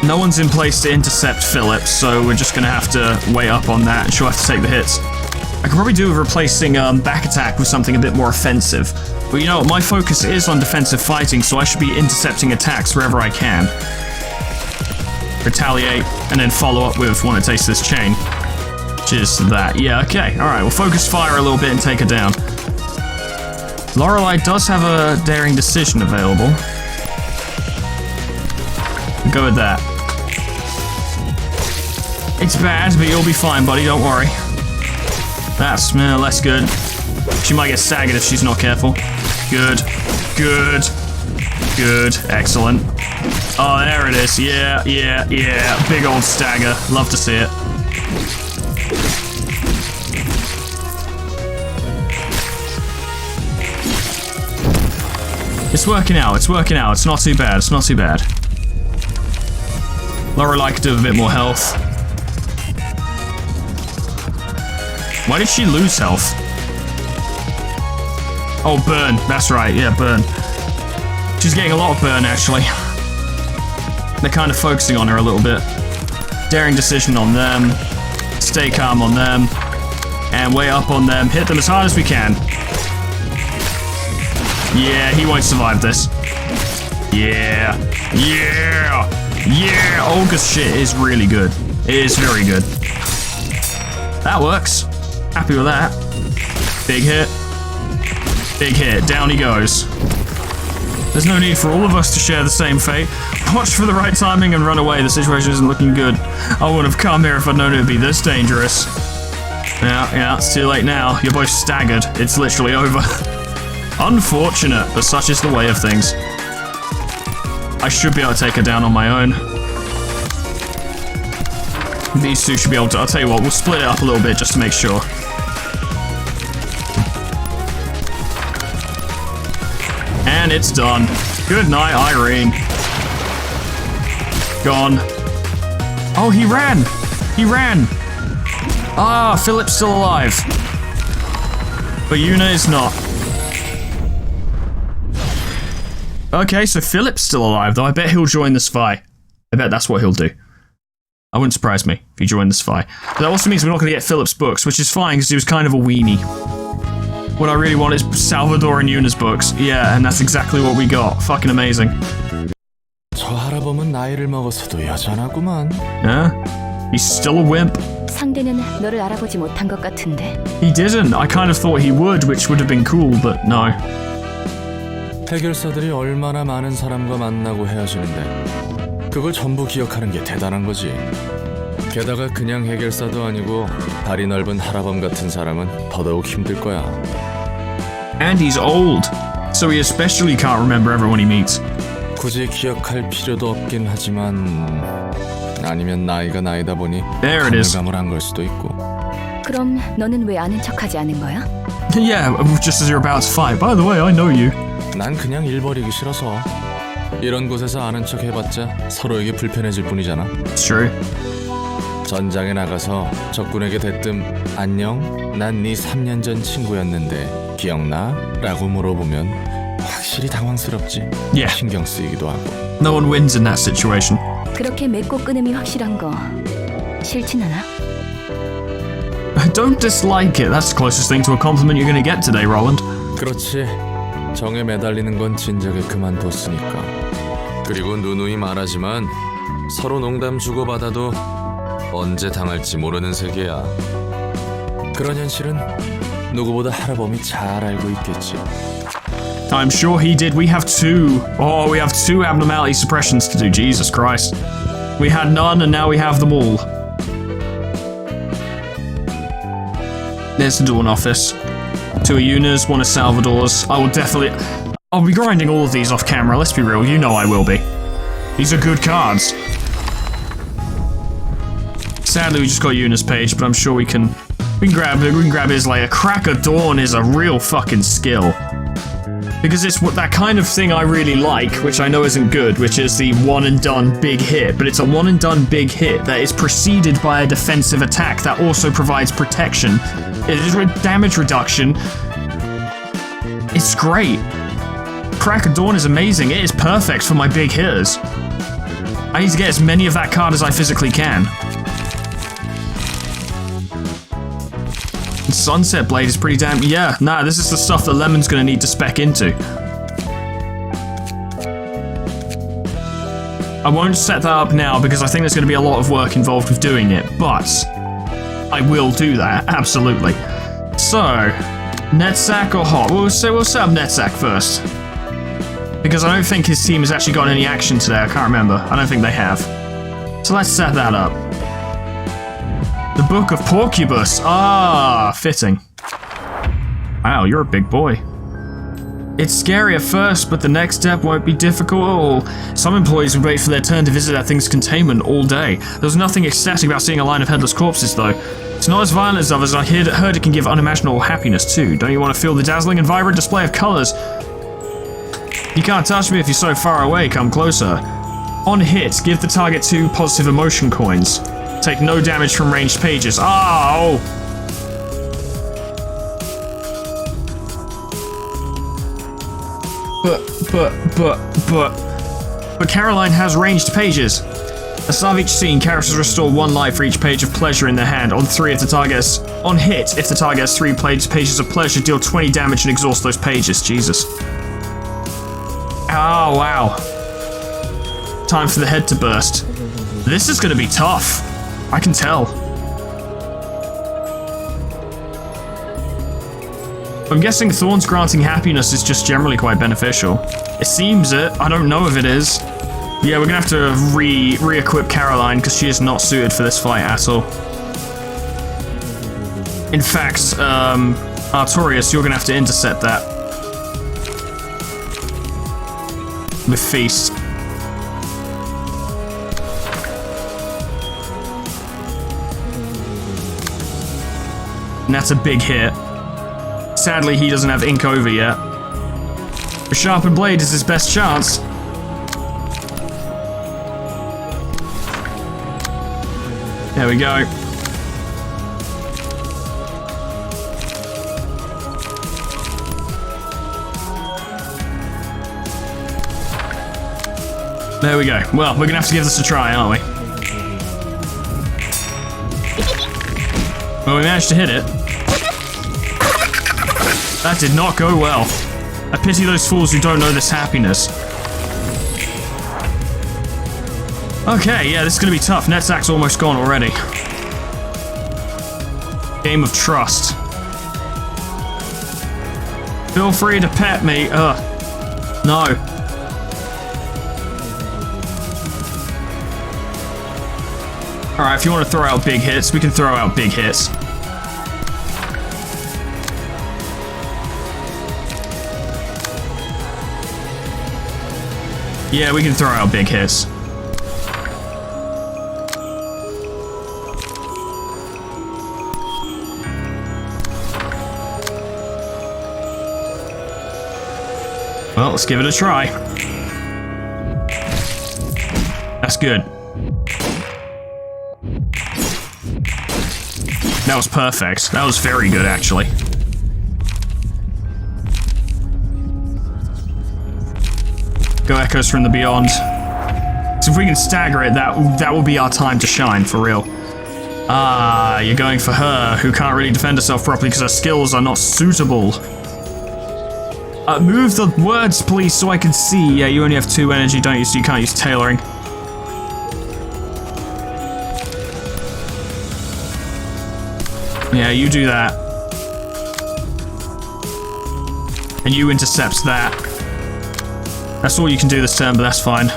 No one's in place to intercept Philip, so we're just gonna have to wait up on that, and she'll have to take the hits. I could probably do with replacing back attack with something a bit more offensive. But you know what, my focus is on defensive fighting, so I should be intercepting attacks wherever I can. Retaliate, and then follow up with one that takes this chain. Which is that. Yeah, okay. Alright, we'll focus fire a little bit and take her down. Lorelei does have a Daring Decision available. We'll go with that. It's bad, but you'll be fine, buddy, don't worry. That's less good. She might get staggered if she's not careful. Good. Good. Good. Excellent. Oh, there it is. Yeah, yeah, yeah. Big old stagger. Love to see it. It's working out. It's working out. It's not too bad. It's not too bad. Lorelei could do with a bit more health. Why did she lose health? Oh, burn. That's right. Yeah, burn. She's getting a lot of burn, actually. They're kind of focusing on her a little bit. Daring Decision on them. Stay calm on them. And way up on them. Hit them as hard as we can. Yeah, he won't survive this. Yeah. Yeah. Yeah. Olga's shit is really good. It is very good. That works. Happy with that. Big hit. Big hit. Down he goes. There's no need for all of us to share the same fate. Watch for the right timing and run away. The situation isn't looking good. I wouldn't have come here if I'd known it would be this dangerous. Yeah, it's too late now. You're both staggered. It's literally over. Unfortunate, but such is the way of things. I should be able to take her down on my own. These two should be able to. I'll tell you what, we'll split it up a little bit just to make sure. And it's done. Good night, Irene. Gone. Oh, he ran! He ran! Ah, Philip's still alive. But Una is not. Okay, so Philip's still alive, though. I bet he'll join this fight. I bet that's what he'll do. I wouldn't surprise me if he joined this fight. But that also means we're not going to get Philip's books, which is fine, because he was kind of a weenie. What I really want is Salvador and Una's books. Yeah, and that's exactly what we got. Fucking amazing. 저 할아범은 나이를 먹어서도 여전하구만. Yeah? He's still a wimp. 상대는 너를 알아보지 못한 것 같은데. He didn't. I kind of thought he would, which would have been cool, but no. 해결사들이 얼마나 많은 사람과 만나고 헤어지는데 그걸 전부 기억하는 게 대단한 거지. 게다가 그냥 해결사도 아니고 다리 넓은 할아범 같은 사람은 더더욱 힘들 거야. And he's old, so he especially can't remember everyone he meets. 굳이 기억할 필요도 없긴 하지만 아니면 나이가 나이다 보니 There it is. 가물가물한 걸 수도 있고. 그럼 너는 왜 아는 척하지 않은 거야? Yeah, just as you're about to fight. By the way, I know you. 난 그냥 일 버리기 싫어서. 이런 곳에서 아는 척 해봤자 서로에게 불편해질 뿐이잖아. It's true. 전장에 나가서 적군에게 대뜸 안녕? 난 네 3년 전 친구였는데 기억나? 라고 물어보면 확실히 당황스럽지. Yeah. 신경 쓰이기도 하고. No one wins in that situation. 그렇게 맺고 끊음이 확실한 거 싫진 않아? Don't dislike it. That's the closest thing to a compliment you're going to get today, Roland. 그렇지. 정에 매달리는 건 진작에 그만뒀으니까. 그리고 누누이 말하지만 서로 농담 주고받아도 언제 당할지 모르는 세계야. 그런 현실은 누구보다 할아범이 잘 알고 있겠지. I'm sure he did. We have two. Oh, we have two abnormality suppressions to do. Jesus Christ. We had none and now we have them all. There's the Dawn office. Two of Una's, one of Salvador's. I'll be grinding all of these off camera, let's be real, you know I will be. These are good cards. Sadly, we just got Una's page, but I'm sure we can grab his later. Crack of Dawn is a real fucking skill. Because it's what that kind of thing I really like, which I know isn't good, which is the one and done big hit, but it's a one and done big hit that is preceded by a defensive attack that also provides protection. It is damage reduction. It's great. Crack of Dawn is amazing. It is perfect for my big hitters. I need to get as many of that card as I physically can. And Sunset Blade is pretty damn... Yeah, nah, this is the stuff that Lemon's gonna need to spec into. I won't set that up now because I think there's gonna be a lot of work involved with doing it, but I will do that, absolutely. So, Netsack or Hot? We'll set up Netsack first. Because I don't think his team has actually got any action today, I can't remember. I don't think they have. So let's set that up. The Book of Porcubus. Ah, fitting. Wow, you're a big boy. It's scary at first, but the next step won't be difficult at all. Some employees would wait for their turn to visit that thing's containment all day. There's nothing ecstatic about seeing a line of headless corpses, though. It's not as violent as others, and I heard it can give unimaginable happiness, too. Don't you want to feel the dazzling and vibrant display of colors? You can't touch me if you're so far away, come closer. On hit, give the target 2 positive emotion coins. Take no damage from ranged pages. Oh! But Caroline has ranged pages. At the start of each scene, characters restore 1 life for each page of pleasure in their hand. On 3 if the target's on hit, if the target has 3 pages of pleasure, deal 20 damage and exhaust those pages. Jesus. Oh, wow. Time for the head to burst. This is gonna be tough. I can tell. I'm guessing Thorns granting happiness is just generally quite beneficial. It seems it. I don't know if it is. Yeah, we're gonna have to re-equip Caroline because she is not suited for this fight at all. In fact, Artorias, you're gonna have to intercept that with Feast. And that's a big hit. Sadly, he doesn't have ink over yet. A sharpened blade is his best chance. There we go. There we go. Well, we're gonna have to give this a try, aren't we? Well, we managed to hit it. That did not go well. I pity those fools who don't know this happiness. Okay, yeah, this is gonna be tough. Netzak's almost gone already. Game of trust. Feel free to pet me. No. Alright, if you want to throw out big hits, we can throw out big hits. Yeah, we can throw out big hits. Well, let's give it a try. That's good. That was perfect. That was very good, actually. Go Echoes from the Beyond. So if we can stagger it, that will be our time to shine, for real. Ah, you're going for her, who can't really defend herself properly because her skills are not suitable. Move the words, please, so I can see. Yeah, you only have 2 energy, don't you? So you can't use tailoring. Yeah, you do that. And you intercept that. That's all you can do this turn, but that's fine.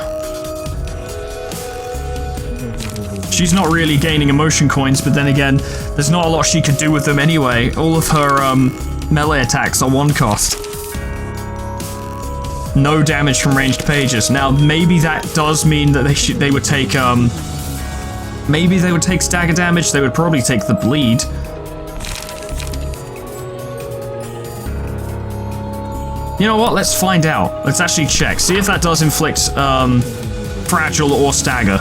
She's not really gaining emotion coins, but then again, there's not a lot she could do with them anyway. All of her melee attacks are 1 cost. No damage from ranged pages. Now, maybe that does mean that they would take maybe they would take stagger damage. They would probably take the bleed. You know what? Let's find out. Let's actually check. See if that does inflict fragile or stagger.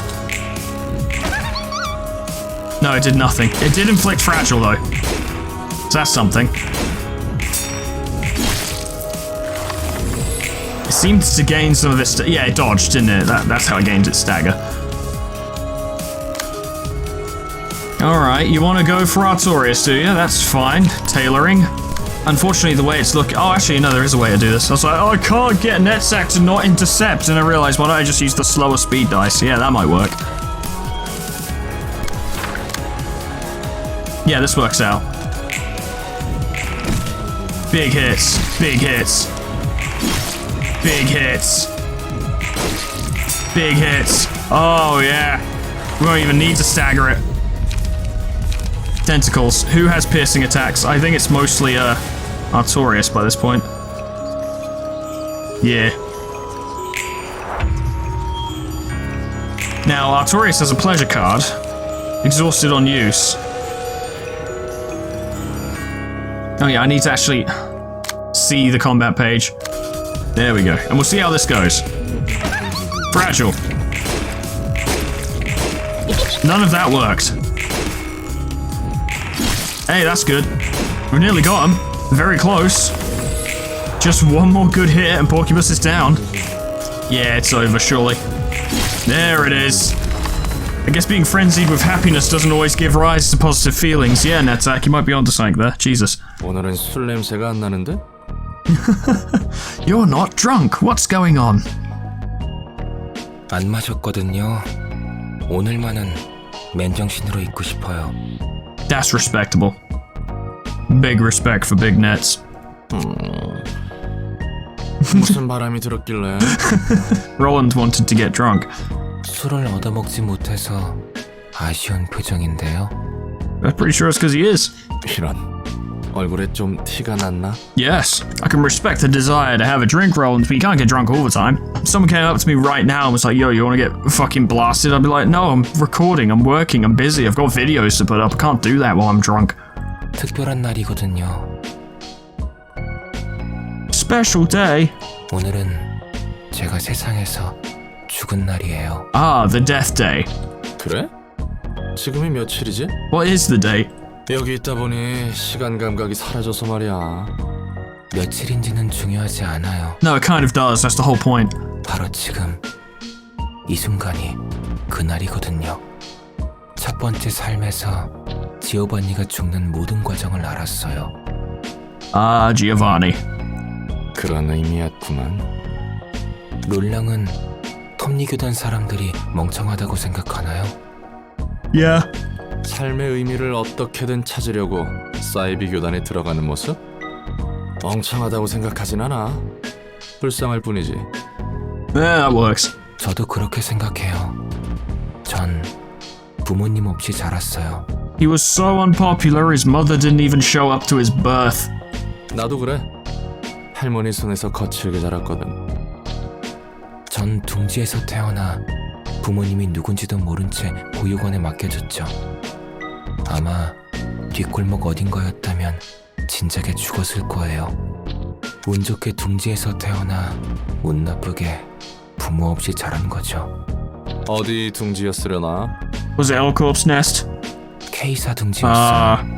No, it did nothing. It did inflict fragile though. So that's something. It seemed to gain some of its... yeah, it dodged, didn't it? That's how it gained its stagger. Alright, you want to go for Artorias, do you? That's fine. Tailoring. Unfortunately, the way it's looking... oh, actually, no, there is a way to do this. I was like, oh, I can't get Netzak to not intercept. And I realized, why don't I just use the slower speed dice? Yeah, that might work. Yeah, this works out. Big hits. Big hits. Big hits. Big hits. Oh, yeah. We won't even need to stagger it. Tentacles. Who has piercing attacks? I think it's mostly Artorias by this point. Yeah. Now, Artorias has a pleasure card. Exhausted on use. Oh yeah, I need to actually see the combat page. There we go. And we'll see how this goes. Fragile. None of that worked. Hey, that's good. We nearly got him. Very close. Just one more good hit and Porcupus is down. Yeah, it's over, surely. There it is. I guess being frenzied with happiness doesn't always give rise to positive feelings. Yeah, Netzak, you might be onto something there. Jesus. 오늘은 술 냄새가 안 나는데? You're not drunk. What's going on? 안 마셨거든요. 오늘만은 맨정신으로 있고 싶어요. That's respectable. Big respect for big nets. 무슨 바람이 들었길래? Roland wanted to get drunk. 술을 얻어먹지 못해서 아쉬운 표정인데요. I'm pretty sure it's because he is. 이런. 얼굴에 좀 티가 났나? Yes, I can respect the desire to have a drink, Roland, but you can't get drunk all the time. If someone came up to me right now and was like, yo, you want to get fucking blasted? I'd be like, no, I'm recording, I'm working, I'm busy, I've got videos to put up, I can't do that while I'm drunk. 특별한 날이거든요. Special day? 오늘은 제가 세상에서 죽은 날이에요. Ah, the death day. 그래? 지금이 며칠이지? What is the date? 여기 있다 보니 시간 감각이 사라져서 말이야. 며칠인지는 중요하지 않아요. No, it kind of does, that's the whole point. 바로 지금 이 순간이 그날이거든요. 첫 번째 삶에서 지오반니가 죽는 모든 과정을 알았어요. Ah, Giovanni. 그런 의미였구만. 롤랑은 톱니교단 사람들이 멍청하다고 생각하나요? Yeah. 삶의 의미를 어떻게든 찾으려고 사이비 교단에 들어가는 모습? 멍청하다고 생각하진 않아. 불쌍할 뿐이지. Yeah, that works. 저도 그렇게 생각해요. 전 부모님 없이 자랐어요. He was so unpopular, his mother didn't even show up to his birth. 나도 그래. 할머니 손에서 거칠게 자랐거든. 전 둥지에서 태어나 부모님이 누군지도 모른 채 보육원에 맡겨졌죠. 아마 뒷골목 어딘가였다면 진작에 죽었을 거예요. 운 좋게 둥지에서 태어나 운 나쁘게 부모 없이 자란 거죠. 어디 둥지였으려나? Was it Elcorp's Nest? K사 둥지였어요.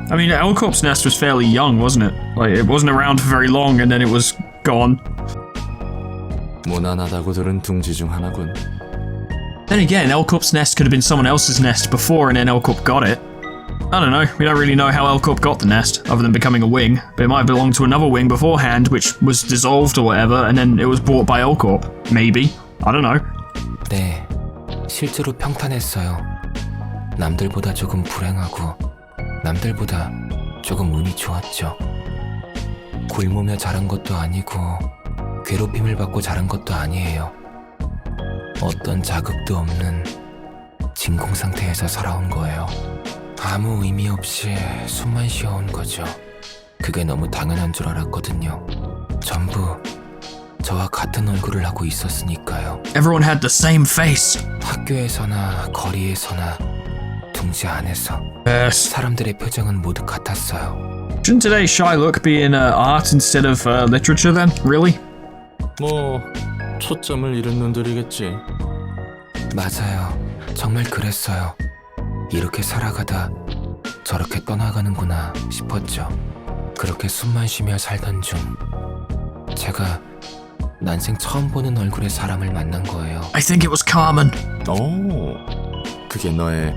I mean, Elcorp's Nest was fairly young, wasn't it? Like, it wasn't around for very long and then it was gone. 무난하다고 들은 둥지 중 하나군. Then again, Elcorp's Nest could have been someone else's nest before and then Elcorp got it. I don't know, we don't really know how Elcorp got the nest, other than becoming a wing, but it might have belonged to another wing beforehand, which was dissolved or whatever, and then it was bought by Elcorp. Maybe. I don't know. 네, 실제로 평탄했어요. 남들보다 조금 불행하고 남들보다 조금 운이 좋았죠. 굶으며 자란 것도 아니고 괴롭힘을 받고 자란 것도 아니에요. 어떤 자극도 없는 진공 상태에서 살아온 거예요. 아무 의미 없이 숨만 쉬어온 거죠. 그게 너무 당연한 줄 알았거든요. 전부 저와 같은 얼굴을 하고 있었으니까요. Everyone had the same face. 학교에서나 거리에서나 둥지 안에서 Yes. 사람들의 표정은 모두 같았어요. Shouldn't today's shy look be in art instead of literature then? Really? 뭐 초점을 잃은 눈들이겠지. 맞아요. 정말 그랬어요. 이렇게 살아가다 저렇게 떠나가는구나 싶었죠. 그렇게 숨만 쉬며 살던 중 제가 난생 처음 보는 얼굴의 사람을 만난 거예요. I think it was Carmen. 오, 그게 너의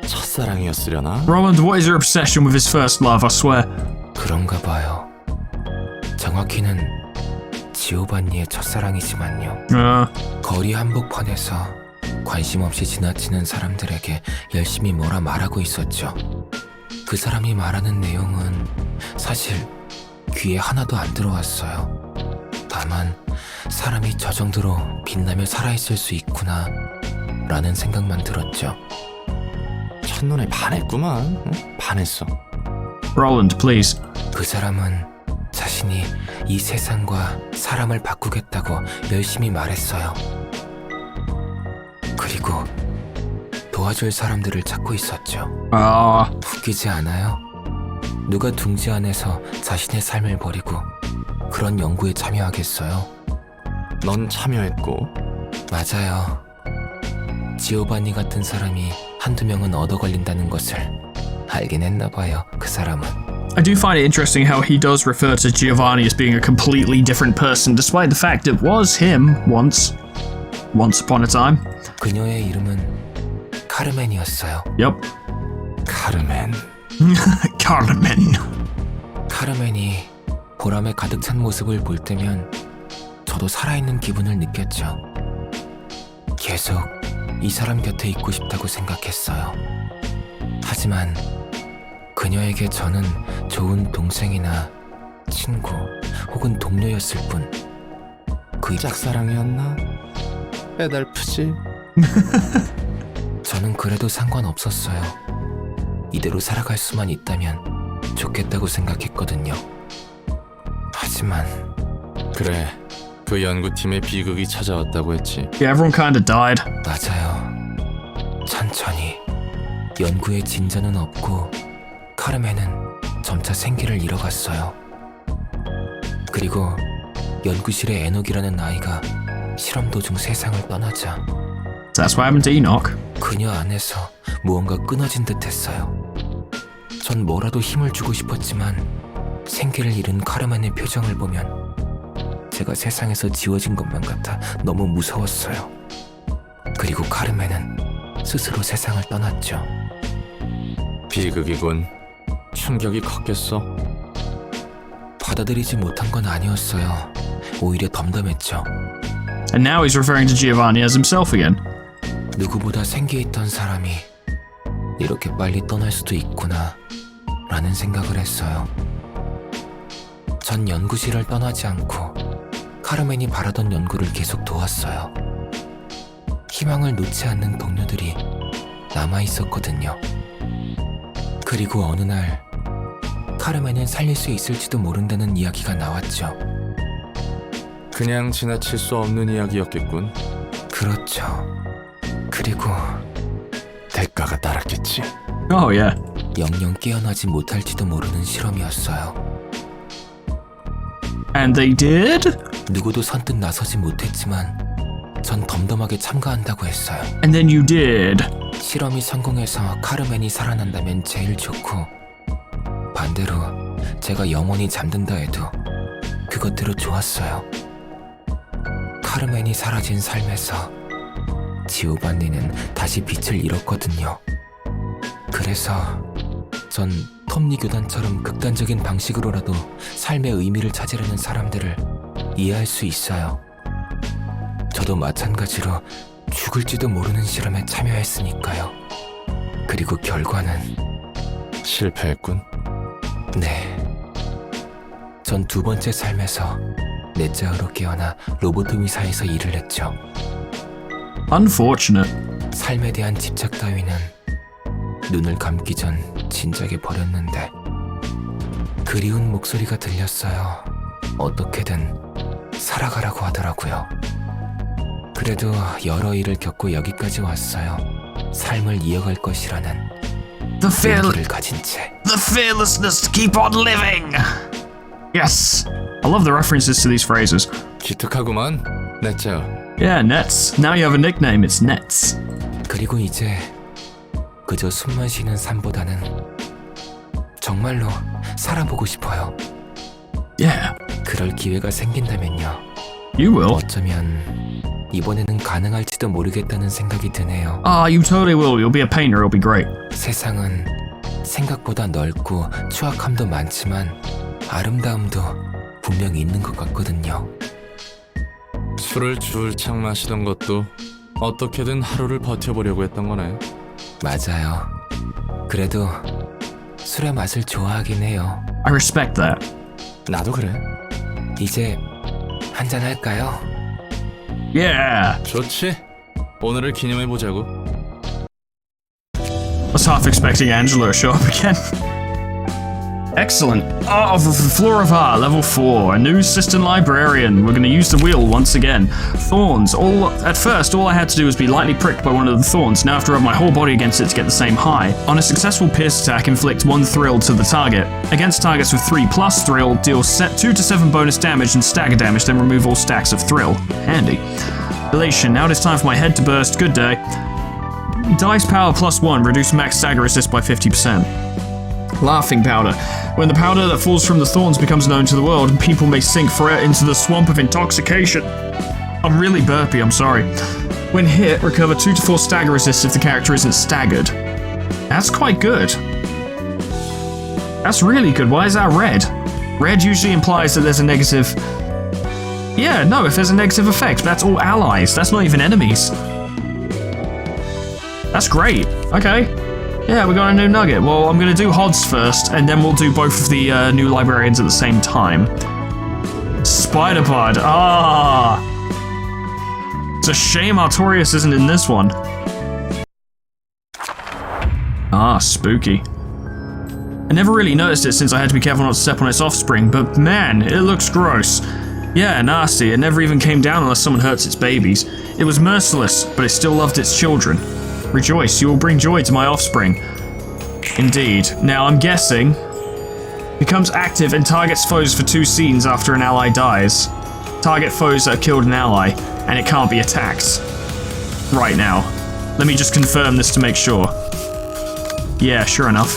첫사랑이었으려나? Roland, what is your obsession with his first love, I swear? 그런가 봐요. 정확히는 지오반니의 첫사랑이지만요. 거리 한복판에서 관심 없이 지나치는 사람들에게 열심히 뭐라 말하고 있었죠. 그 사람이 말하는 내용은 사실 귀에 하나도 안 들어왔어요. 다만 사람이 저 정도로 빛나며 살아있을 수 있구나 라는 생각만 들었죠. 첫눈에 반했구만. 응? 반했어. Roland, please. 그 사람은 자신이 이 세상과 사람을 바꾸겠다고 열심히 말했어요. 그리고 도와줄 사람들을 찾고 있었죠. 웃기지 않아요? 누가 둥지 안에서 자신의 삶을 버리고 그런 연구에 참여하겠어요? 넌 참여했고. 맞아요. 지오바니 같은 사람이 한두 명은 얻어 걸린다는 것을 알긴 했나 봐요, 그 사람은. I do find it interesting how he does refer to Giovanni as being a completely different person, despite the fact it was him once upon a time. 그녀의 이름은 카르멘이었어요. Yep. 카르멘. Carmen. 카르멘이 보람에 가득 찬 모습을 볼 때면 저도 살아있는 기분을 느꼈죠. 계속 이 사람 곁에 있고 싶다고 생각했어요. 하지만 그녀에게 저는 좋은 동생이나 친구 혹은 동료였을 뿐 그 짝사랑이었나? 애달프지? 저는 그래도 상관없었어요. 이대로 살아갈 수만 있다면 좋겠다고 생각했거든요. 하지만 그래, 그 연구팀의 비극이 찾아왔다고 했지. Yeah, everyone kinda died. 맞아요. 천천히 연구에 진전은 없고 카르멘은 점차 생기를 잃어갔어요. 그리고 연구실의 에녹이라는 아이가 실험 도중 세상을 떠나자 That's what happened to Enoch. 그녀 안에서 무언가 끊어진 듯 했어요. 전 뭐라도 힘을 주고 싶었지만 생기를 잃은 카르멘의 표정을 보면 제가 세상에서 지워진 것만 같아 너무 무서웠어요. 그리고 카르멘은 스스로 세상을 떠났죠. 비극이군. 충격이 컸겠어. 받아들이지 못한 건 아니었어요. 오히려 덤덤했죠. And now he's referring to Giovanni as himself again. 누구보다 생기 있던 사람이 이렇게 빨리 떠날 수도 있구나 라는 생각을 했어요. 전 연구실을 떠나지 않고 카르멘이 바라던 연구를 계속 도왔어요. 희망을 놓지 않는 동료들이 남아있었거든요. 그리고 어느 날 카르멘을 살릴 수 있을지도 모른다는 이야기가 나왔죠. 그냥 지나칠 수 없는 이야기였겠군. 그렇죠. 그리고 대가가 따랐겠지. Oh yeah. 영영 깨어나지 못할지도 모르는 실험이었어요. And they did? 누구도 선뜻 나서지 못했지만 전 덤덤하게 참가한다고 했어요. And then you did. 실험이 성공해서 카르멘이 살아난다면 제일 좋고 반대로 제가 영원히 잠든다 해도 그것대로 좋았어요. 카르멘이 사라진 삶에서 지오반니는 다시 빛을 잃었거든요. 그래서 전 톱니 교단처럼 극단적인 방식으로라도 삶의 의미를 찾으려는 사람들을 이해할 수 있어요. 저도 마찬가지로 죽을지도 모르는 실험에 참여했으니까요. 그리고 결과는 실패했군. 네. 전 두 번째 삶에서 넷째아로 깨어나 로보토미사에서 일을 했죠. Unfortunate. 삶에 대한 집착 따위는 눈을 감기 전 진작에 버렸는데 그리운 목소리가 들렸어요. 어떻게든 살아가라고 하더라고요. 그래도 여러 일을 겪고 여기까지 왔어요. 삶을 이어갈 것이라는 용기를 가진 채. The fearlessness to keep on living. Yes. I love the references to these phrases. 기특하구만, 넷째야. Yeah, Nets. Now you have a nickname. It's Nets. 그리고 이제 그저 숨만 쉬는 삶보다는 정말로 살아보고 싶어요. Yeah. 그럴 기회가 생긴다면요. You will. 어쩌면 이번에는 가능할지도 모르겠다는 생각이 드네요. Ah, you totally will. You'll be a painter. It'll be great. 세상은 생각보다 넓고 추악함도 많지만 아름다움도 분명히 있는 것 같거든요. 술을 줄창 마시던 것도 어떻게든 하루를 버텨보려고 했던 거네. 맞아요. 그래도 술의 맛을 좋아하긴 해요. I respect that. 나도 그래. 이제 한잔 할까요? Yeah. 좋지. 오늘을 기념해보자고. I was half expecting Angela to show up again. Excellent. Oh, Floor of Art, level 4. A new assistant librarian. We're going to use the wheel once again. Thorns. At first, all I had to do was be lightly pricked by one of the thorns. Now I have to rub my whole body against it to get the same high. On a successful pierce attack, inflict 1 thrill to the target. Against targets with 3+ thrill, deal 2 to 7 bonus damage and stagger damage, then remove all stacks of thrill. Handy. Elation. Now it is time for my head to burst. Good day. Dice power +1. Reduce max stagger assist by 50%. Laughing powder. When the powder that falls from the thorns becomes known to the world, people may sink forever into the swamp of intoxication. I'm really burpy, I'm sorry. When hit, recover 2 to 4 stagger assist if the character isn't staggered. That's quite good. That's really good. Why is that red? Red usually implies that there's a negative... Yeah, no, if there's a negative effect, that's all allies. That's not even enemies. That's great. Okay. Yeah, we got a new nugget. Well, I'm gonna do Hod's first, and then we'll do both of the new librarians at the same time. Spider-Pod. Ah! It's a shame Artorias isn't in this one. Ah, spooky. I never really noticed it since I had to be careful not to step on its offspring, but man, it looks gross. Yeah, nasty. It never even came down unless someone hurts its babies. It was merciless, but it still loved its children. Rejoice, you will bring joy to my offspring. Indeed. Now, I'm guessing... becomes active and targets foes for 2 scenes after an ally dies. Target foes that have killed an ally, and it can't be attacked. Right now. Let me just confirm this to make sure. Yeah, sure enough.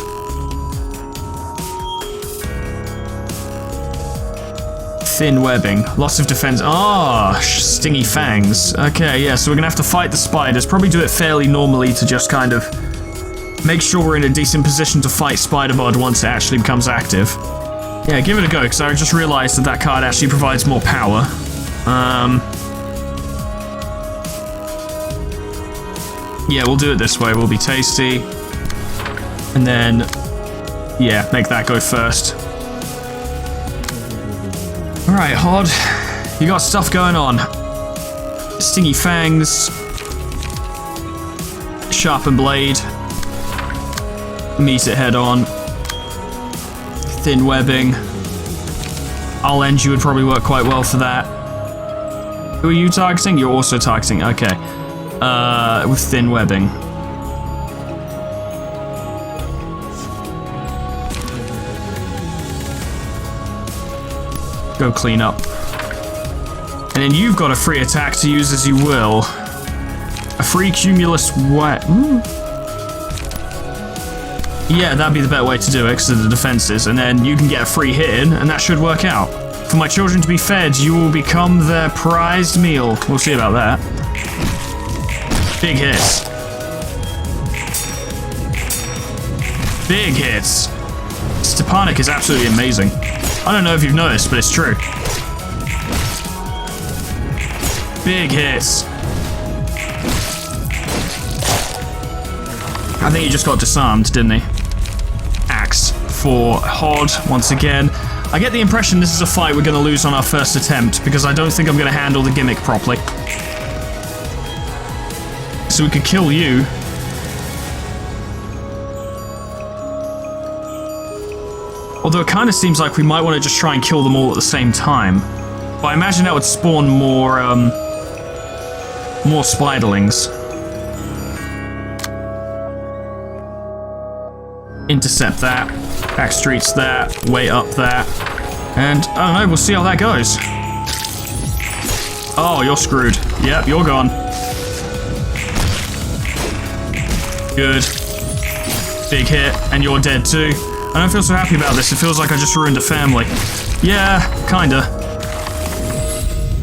Thin webbing. Loss of defense. Ah, stingy fangs. Okay, yeah, so we're gonna have to fight the spiders. Probably do it fairly normally to just kind of make sure we're in a decent position to fight Spider-Bod once it actually becomes active. Yeah, give it a go, because I just realized that that card actually provides more power. Yeah, we'll do it this way. We'll be tasty. And then, yeah, make that go first. Alright, Hod. You got stuff going on. Stingy fangs. Sharpened blade. Meet it head on. Thin webbing. I'll end you would probably work quite well for that. Who are you targeting? You're also targeting, okay. With thin webbing. Go clean up. And then you've got a free attack to use as you will. A free cumulus wet. Yeah, that'd be the better way to do it because of the defenses. And then you can get a free hit in, and that should work out. For my children to be fed, you will become their prized meal. We'll see about that. Big hits. Big hits. Stepanek is absolutely amazing. I don't know if you've noticed, but it's true. Big hits. I think he just got disarmed, didn't he? Axe for Hod once again. I get the impression this is a fight we're going to lose on our first attempt because I don't think I'm going to handle the gimmick properly. So we could kill you. Although it kind of seems like we might want to just try and kill them all at the same time. But I imagine that would spawn more spiderlings. Intercept that. Backstreets that. Way up that. And, I don't know, we'll see how that goes. Oh, you're screwed. Yep, you're gone. Good. Big hit, and you're dead too. I don't feel so happy about this. It feels like I just ruined a family. Yeah, kinda.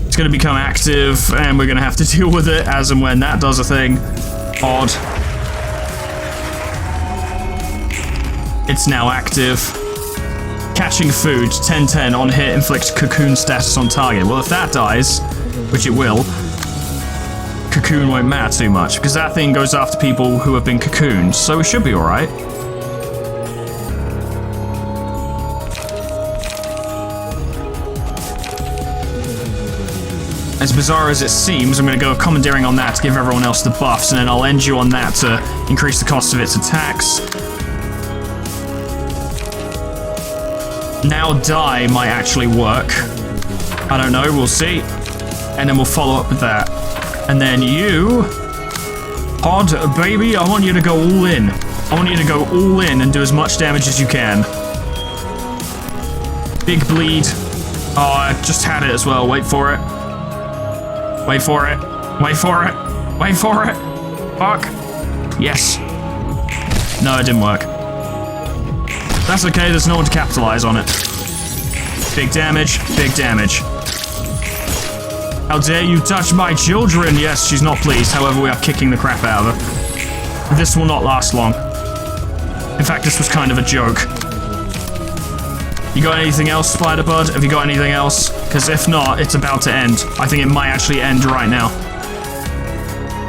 It's gonna become active, and we're gonna have to deal with it as and when that does a thing. Odd. It's now active. Catching food, 10-10 on hit, inflicts cocoon status on target. Well, if that dies, which it will, cocoon won't matter too much, because that thing goes after people who have been cocooned, so we should be alright. As bizarre as it seems, I'm going to go commandeering on that to give everyone else the buffs, and then I'll end you on that to increase the cost of its attacks. Now die might actually work. I don't know, we'll see. And then we'll follow up with that. And then you... Hod, baby, I want you to go all in. I want you to go all in and do as much damage as you can. Big bleed. Oh, I just had it as well. Wait for it. Wait for it. Wait for it. Wait for it. Fuck. Yes. No, it didn't work. That's okay, there's no one to capitalize on it. Big damage, big damage. How dare you touch my children? Yes, she's not pleased, however we are kicking the crap out of her. This will not last long. In fact, this was kind of a joke. You got anything else, Spider-Bud? Have you got anything else? Because if not, it's about to end. I think it might actually end right now.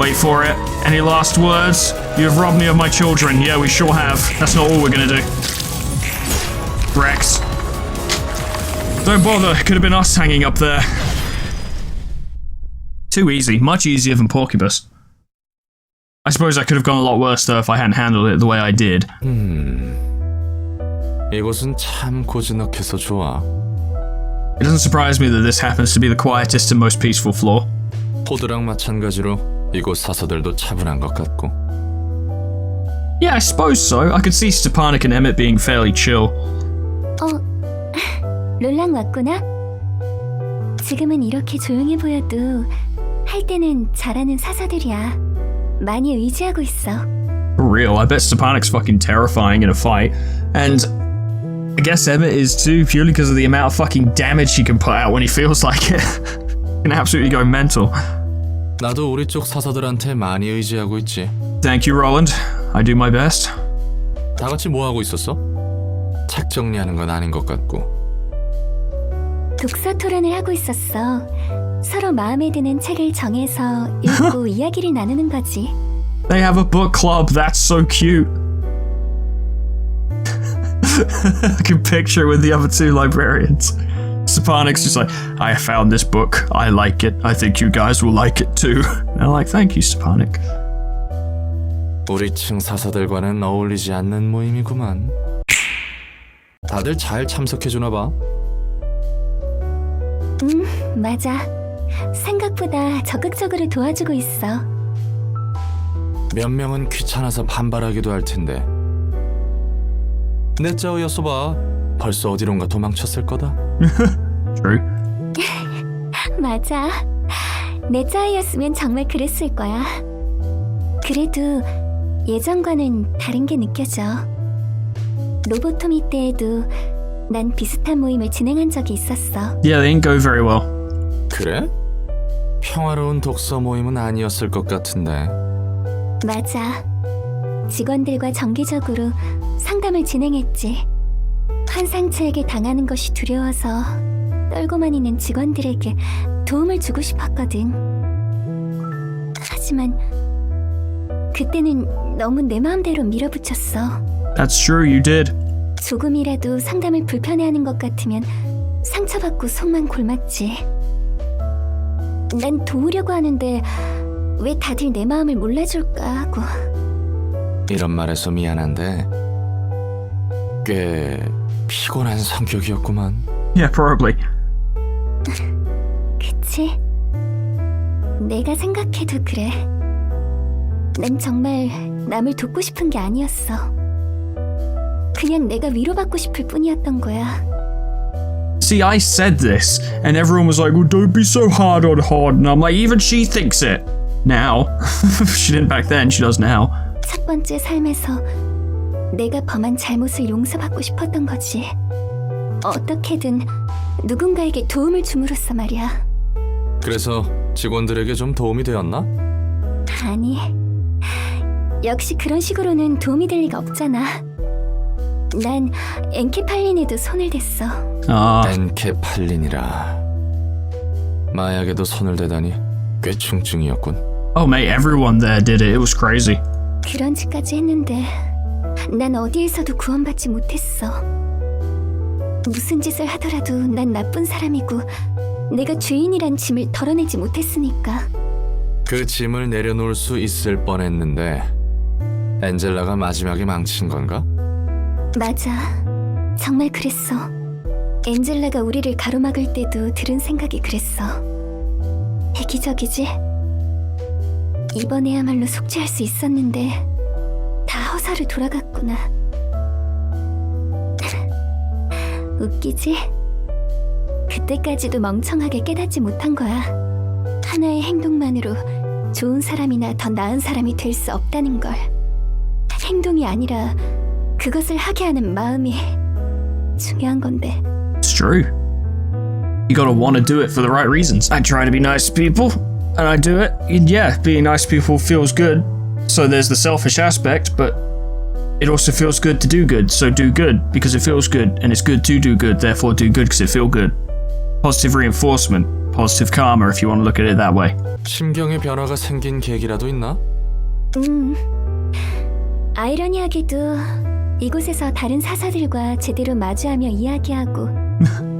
Wait for it. Any last words? You have robbed me of my children. Yeah, we sure have. That's not all we're gonna do. Rex. Don't bother, could have been us hanging up there. Too easy. Much easier than Porcupus. I suppose I could have gone a lot worse though if I hadn't handled it the way I did. 이곳은 참 고즈넉해서 좋아. It doesn't surprise me that this happens to be the quietest and most peaceful floor. 포드랑 마찬가지로 이곳 사서들도 차분한 것 같고. Yeah, I suppose so. I could see Stepanik and Emmett being fairly chill. 롤랑 왔구나? 지금은 이렇게 조용해 보여도 할 때는 잘하는 사서들이야. 많이 의지하고 있어. For real, I bet Stepanik's fucking terrifying in a fight. And I guess Emmett is too, purely because of the amount of fucking damage he can put out when he feels like it. Can absolutely go mental. 나도 우리 쪽 사서들한테 많이 의지하고 있지. Thank you, Roland. I do my best. 다 같이 뭐 하고 있었어? 책 정리하는 건 아닌 것 같고. 독서 토론을 하고 있었어. 서로 마음에 드는 책을 정해서 읽고 이야기를 나누는 거지. They have a book club. That's so cute. I can picture it with the other two librarians. Stepanik's just like, I found this book. I like it. I think you guys will like it too. And they're like, thank you, Stepanik. 우리 층 사서들과는 어울리지 않는 모임이구만. 다들 잘 참석해주나 봐. 맞아. 생각보다 적극적으로 도와주고 있어. 몇 명은 귀찮아서 반발하기도 할 텐데. 내 짜오였어 봐. 벌써 어디론가 도망쳤을 거다. True. 맞아. 내 짜이였으면 정말 그랬을 거야. 그래도 예전과는 다른 게 느껴져. 로보토미 때에도 난 비슷한 모임을 진행한 적이 있었어. Yeah, they didn't go very well. 그래? 평화로운 독서 모임은 아니었을 것 같은데. 맞아. 직원들과 정기적으로 상담을 진행했지. 환상체에게 당하는 것이 두려워서 떨고만 있는 직원들에게 도움을 주고 싶었거든. 하지만 그때는 너무 내 마음대로 밀어붙였어. That's true, you did. 조금이라도 상담을 불편해하는 것 같으면 상처받고 속만 골맞지. 난 도우려고 하는데 왜 다들 내 마음을 몰라줄까 하고. 이런 말해서 미안한데 꽤 피곤한 성격이었구만. Yeah, probably. 그치? 내가 생각해도 그래. 난 정말 남을 돕고 싶은 게 아니었어. 그냥 내가 위로받고 싶을 뿐이었던 거야. See, I said this, and everyone was like, well, don't be so hard on Hard. And I'm like, even she thinks it. Now. She didn't back then, she does now. 첫 번째 삶에서 내가 범한 잘못을 용서받고 싶었던 거지. 어떻게든 누군가에게 도움을 줌으로써 말이야. 그래서 직원들에게 좀 도움이 되었나? 아니, 역시 그런 식으로는 도움이 될 리가 없잖아. 난 엔케팔린에도 손을 댔어. 엔케팔린이라. 마약에도 손을 대다니 꽤 충증이었군. Oh, mate, everyone there did it. It was crazy. 그런 짓까지 했는데 난 어디에서도 구원받지 못했어. 무슨 짓을 하더라도 난 나쁜 사람이고 내가 죄인이란 짐을 덜어내지 못했으니까. 그 짐을 내려놓을 수 있을 뻔했는데 엔젤라가 마지막에 망친 건가? 맞아. 정말 그랬어. 엔젤라가 우리를 가로막을 때도 들은 생각이 그랬어. 획기적이지? 이번에야말로 속죄할 수 있었는데 다 허사로 돌아갔구나. 웃기지? 그때까지도 멍청하게 깨닫지 못한 거야. 하나의 행동만으로 좋은 사람이나 더 나은 사람이 될 수 없다는 걸. 행동이 아니라 그것을 하게 하는 마음이 중요한 건데. It's true. You gotta want to do it for the right reasons. I try to be nice to people, and I do it. And yeah, being nice to people feels good. So there's the selfish aspect, but it also feels good to do good. So do good because it feels good, and it's good to do good. Therefore, do good because it feels good. Positive reinforcement, positive karma, if you want to look at it that way. 심경의 변화가 생긴 계기라도 있나? 아이러니하게도 이곳에서 다른 사사들과 제대로 마주하며 이야기하고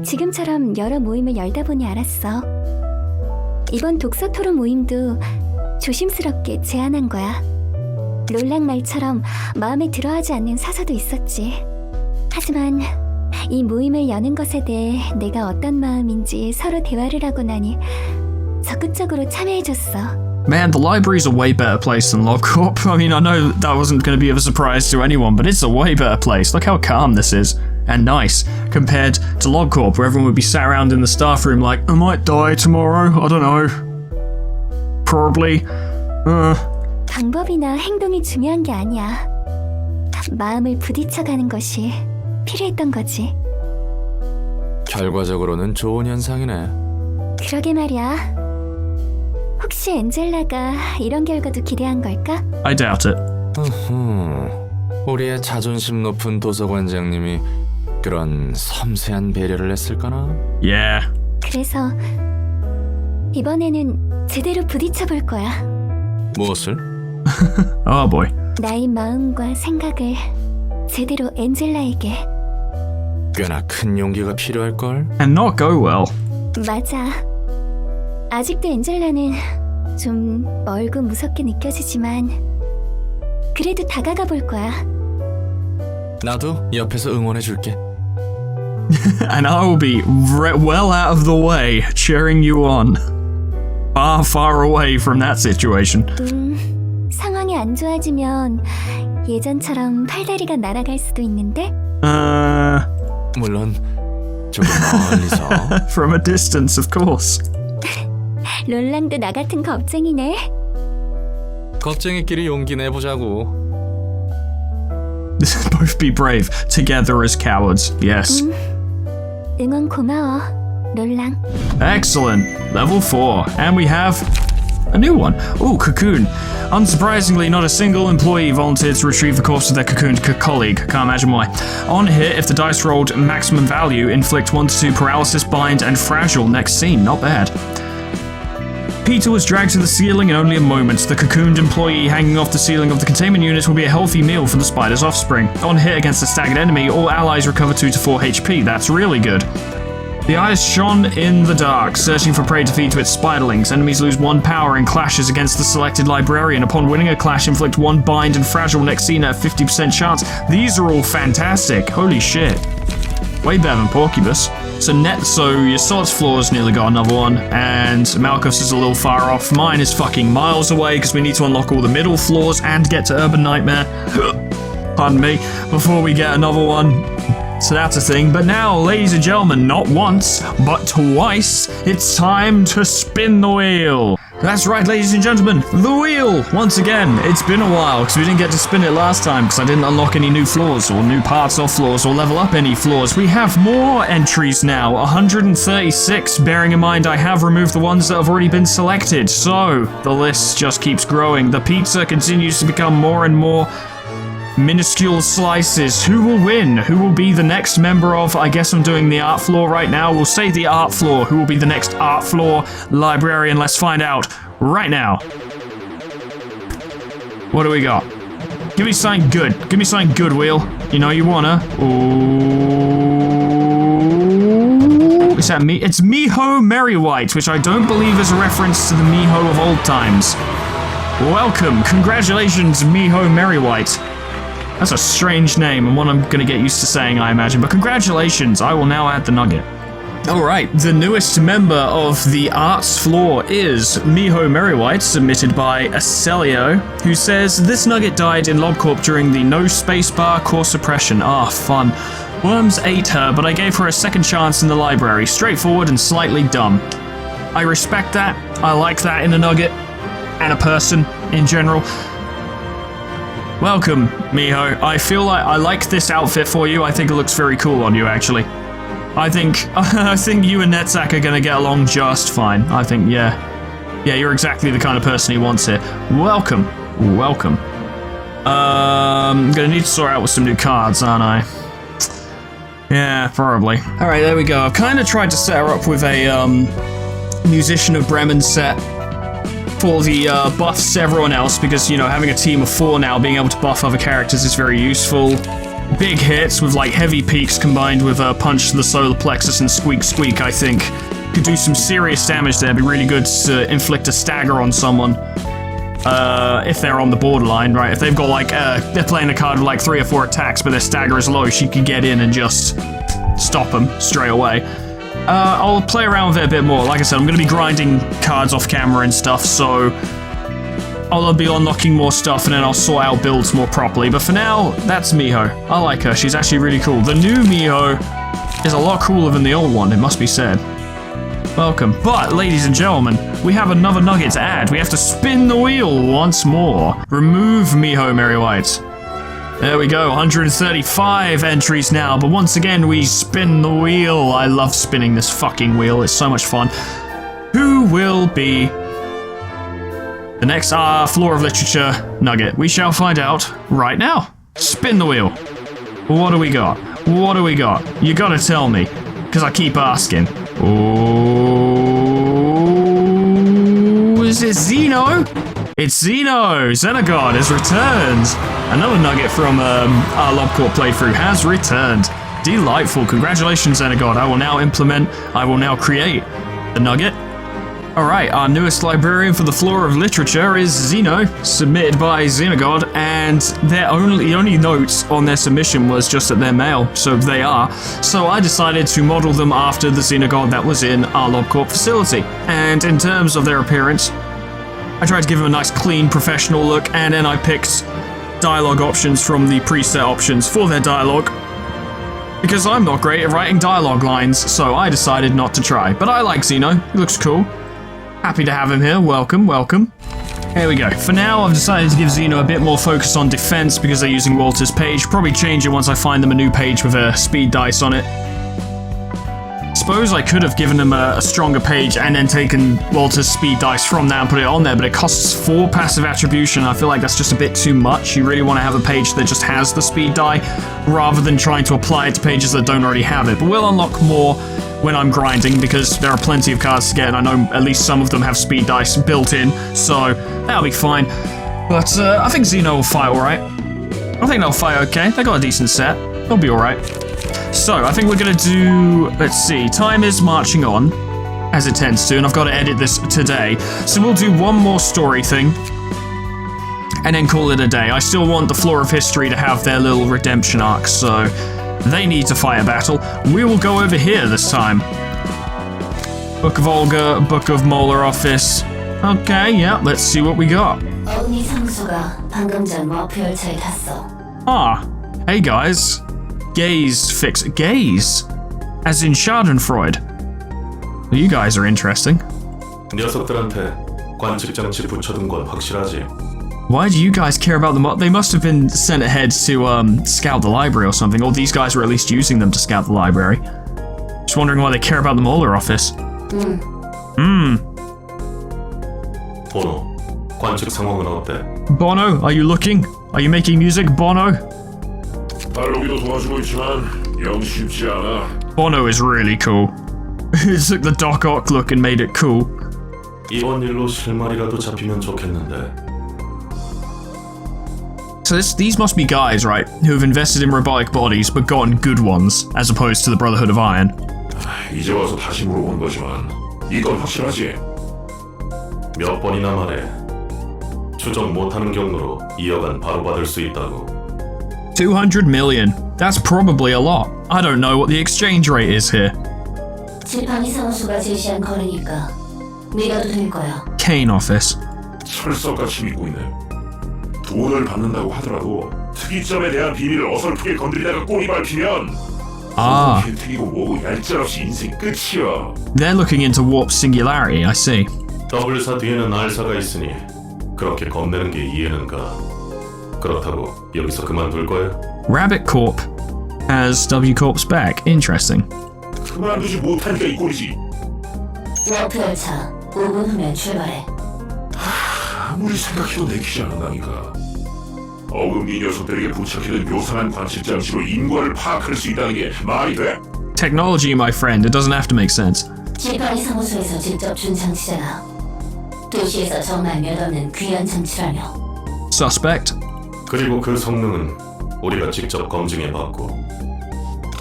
지금처럼 여러 모임을 열다 보니 알았어. 이번 독서 토론 모임도 조심스럽게 제안한 거야. 롤랑 말처럼 마음에 들어하지 않는 사서도 있었지. 하지만 이 모임을 여는 것에 대해 내가 어떤 마음인지 서로 대화를 하고 나니 적극적으로 참여해줬어. Man, the library's a way better place than LobCorp. I mean, I know that wasn't going to be of a surprise to anyone, but it's a way better place. Look how calm this is. And nice, compared to LobCorp, where everyone would be sat around in the staff room like, I might die tomorrow, I don't know. Probably. 방법이나 행동이 중요한 게 아니야. 마음을 부딪혀가는 것이 필요했던 거지. 결과적으로는 좋은 현상이네. 그러게 말이야. 혹시 엔젤라가 이런 결과도 기대한 걸까? I doubt it. 우리의 자존심 높은 도서관장님이 그런 섬세한 배려를 했을까나? Yeah. 그래서 이번에는 제대로 부딪혀볼 거야. 무엇을? Oh boy. 나의 마음과 생각을 제대로 엔젤라에게. 꽤나 큰 용기가 필요할걸? And not go well. 맞아. 아직도 엔젤라는 좀 멀고 무섭게 느껴지지만 그래도 다가가 볼 거야. 나도 옆에서 응원해줄게. And I will be well out of the way, cheering you on. Far, far away from that situation. 상황이 안 좋아지면 예전처럼 팔다리가 날아갈 수도 있는데? 물론 조금 멀리서. From a distance, of course. 롤랑도 나 같은 겁쟁이네. 겁쟁이끼리 용기 내보자고. Both be brave, together as cowards, yes. 응원 고마워, 롤랑. Excellent. Level 4. And we have a new one. Ooh, cocoon. Unsurprisingly, not a single employee volunteered to retrieve the corpse of their cocooned colleague. Can't imagine why. On hit, if the dice rolled maximum value, inflict 1 to 2 paralysis, bind, and fragile. Next scene. Not bad. Peter was dragged to the ceiling in only a moment. The cocooned employee hanging off the ceiling of the containment unit will be a healthy meal for the spider's offspring. On hit against a staggered enemy, all allies recover 2 to 4 HP. That's really good. The eyes shone in the dark, searching for prey to feed to its spiderlings. Enemies lose 1 power in clashes against the selected librarian. Upon winning a clash, inflict 1 bind and fragile next scene at a 50% chance. These are all fantastic. Holy shit. Way better than Porcubus. So your sod's floor's nearly got another one, and Malchus is a little far off. Mine is fucking miles away because we need to unlock all the middle floors and get to Urban Nightmare. Pardon me, before we get another one. So that's a thing. But now, ladies and gentlemen, not once, but twice, it's time to spin the wheel. That's right, ladies and gentlemen, the wheel! Once again, it's been a while, because we didn't get to spin it last time, because I didn't unlock any new floors, or new parts of floors, or level up any floors. We have more entries now, 136, bearing in mind I have removed the ones that have already been selected, so the list just keeps growing. The pizza continues to become more and more minuscule slices. Who will win? Who will be the next member of, I guess I'm doing the art floor right now. We'll say the art floor. Who will be the next art floor librarian? Let's find out right now. What do we got? Give me something good. Give me something good, Wheel. You know you wanna. Ooh. Is that me? It's Miho Merrywhite, which I don't believe is a reference to the Miho of old times. Welcome. Congratulations, Miho Merrywhite. That's a strange name, and one I'm gonna get used to saying, I imagine, but congratulations, I will now add the nugget. Alright, the newest member of the arts floor is Miho Merrywhite, submitted by Acelio, who says, this nugget died in LobCorp during the no spacebar core suppression. Ah, fun. Worms ate her, but I gave her a second chance in the library, straightforward and slightly dumb. I respect that, I like that in a nugget, and a person in general. Welcome, Miho. I feel like I like this outfit for you. I think it looks very cool on you, actually. I think you and Netzak are gonna get along just fine. I think, yeah, you're exactly the kind of person he wants here. Welcome. I'm gonna need to sort out with some new cards, aren't I? Yeah, probably. All right, there we go. I've kind of tried to set her up with a Musician of Bremen set for the buffs to everyone else, because, you know, having a team of 4 now, being able to buff other characters is very useful. Big hits with, like, heavy peaks combined with Punch to the solar plexus and Squeak Squeak, I think, could do some serious damage there. It'd be really good to inflict a stagger on someone. If they're on the borderline, right? If they've got like, they're playing a card with like 3 or 4 attacks, but their stagger is low, she could get in and just stop them straight away. I'll play around with it a bit more. Like I said, I'm going to be grinding cards off camera and stuff, so I'll be unlocking more stuff and then I'll sort out builds more properly. But for now, that's Miho. I like her. She's actually really cool. The new Miho is a lot cooler than the old one, it must be said. Welcome. But, ladies and gentlemen, we have another nugget to add. We have to spin the wheel once more. Remove Miho Merry White. There we go, 135 entries now, but once again we spin the wheel. I love spinning this fucking wheel, it's so much fun. Who will be the next Floor of Literature nugget? We shall find out right now. Spin the wheel. What do we got? What do we got? You gotta tell me, because I keep asking. Oh, is it Zeno? It's Zeno! Xenogod has returned! Another nugget from our LobCorp playthrough has returned. Delightful. Congratulations, Xenogod. I will now create the nugget. Alright, our newest librarian for the Floor of Literature is Zeno, submitted by Xenogod, and the only notes on their submission was just that they're male, so they are. So I decided to model them after the Xenogod that was in our LobCorp facility. And in terms of their appearance, I tried to give them a nice, clean, professional look, and then I picked dialogue options from the preset options for their dialogue. Because I'm not great at writing dialogue lines, so I decided not to try. But I like Zeno, he looks cool. Happy to have him here, welcome, welcome. Here we go. For now, I've decided to give Zeno a bit more focus on defense because they're using Walter's page. Probably change it once I find them a new page with a speed dice on it. Suppose I could have given them a stronger page and then taken Walter's speed dice from that and put it on there, but it costs 4 passive attribution. I feel like that's just a bit too much. You really want to have a page that just has the speed die rather than trying to apply it to pages that don't already have it. But we'll unlock more when I'm grinding because there are plenty of cards to get and I know at least some of them have speed dice built in, so that'll be fine. But I think Zeno will fight alright. I think they'll fight okay. They got a decent set. They'll be alright. So, I think we're going to do, let's see, time is marching on, as it tends to, and I've got to edit this today. So we'll do one more story thing, and then call it a day. I still want the Floor of History to have their little redemption arc, so they need to fight a battle. We will go over here this time. Book of Olga, Book of Molar Office. Okay, yeah, let's see what we got. 언니 상수가 방금 전 머프 열차에 탔어. Ah, hey guys. Gaze fix. Gaze? As in Schadenfreude. Well, you guys are interesting. 녀석들한테 관측 장치 붙여둔 건 확실하지? Why do you guys care about them? They must have been sent ahead to scout the library or something, or these guys were at least using them to scout the library. Just wondering why they care about the Molar office. 보노, 관측 상황은 어때? Bono, are you looking? Are you making music, Bono? 달로기도 도와주고 있지만 영 쉽지 않아. Bono is really cool. He took the Doc Ock look and made it cool. 이번 일로 실마리라도 잡히면 좋겠는데. So these must be guys, right, who have invested in robotic bodies but gotten good ones, as opposed to the Brotherhood of Iron. 이제 와서 다시 물어본 거지만 이건 확실하지? 몇 번이나 말해. 추적 못하는 경로로 이어간 바로 받을 수 있다고. 200 million. That's probably a lot. I don't know what the exchange rate is here. 지팡이 상수가 제시한 거래니까 믿어도 될 거야. Kane office. 철석같이 믿고 있네. 돈을 받는다고 하더라도 특이점에 대한 비밀을 어설프게 건드리다가 꼴이 밝히면 혜택이고 뭐고 얄짤없이 인생 끝이야. They're looking into warp singularity, I see. W사 뒤에는 R사가 있으니 그렇게 겁내는 게 이해는 가. 그렇다고 여기서 그만둘 거야? Rabbit Corp has W Corp's back. Interesting. 그만두지 못하니까 이 꼴이지. 워프 열차 5분 후면 출발해. 아무리 생각해도 내키지 않는다니까. 어금니 녀석들에게 부착해둔 묘상한 관측 장치로 인과를 파악할 수 있다는 게 말이 돼? Technology, my friend. It doesn't have to make sense. 지팡이 사무소에서 직접 준 장치잖아. 도시에서 정말 몇 없는 귀한 장치라며. Suspect. 그리고 그 성능은 우리가 직접 검증해봤고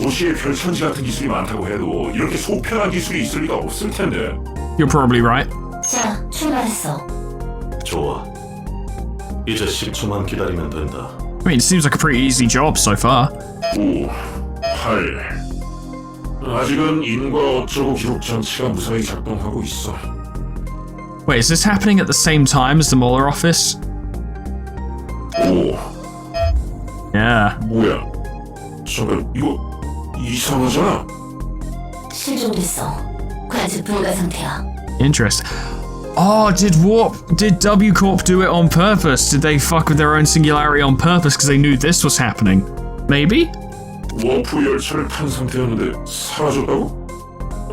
도시에 별천지 같은 기술이 많다고 해도 이렇게 소편한 기술이 있을 리가 없을 텐데. You're probably right. 자, 출발했어. 좋아. 이제 10초만 기다리면 된다. I mean, it seems like a pretty easy job so far. 9, 8. 아직은 인과 어쩌고 기록 장치가 무사히 작동하고 있어. Wait, is this happening at the same time as the Mueller office? 5. Yeah. 뭐야? 잠깐, 이거 이상하잖아. 실종됐어. 관측 불가 상태야. Interesting. Oh, did W Corp do it on purpose? Did they fuck with their own singularity on purpose because they knew this was happening? Maybe? 워프 열차를 탄 상태였는데 사라졌다고?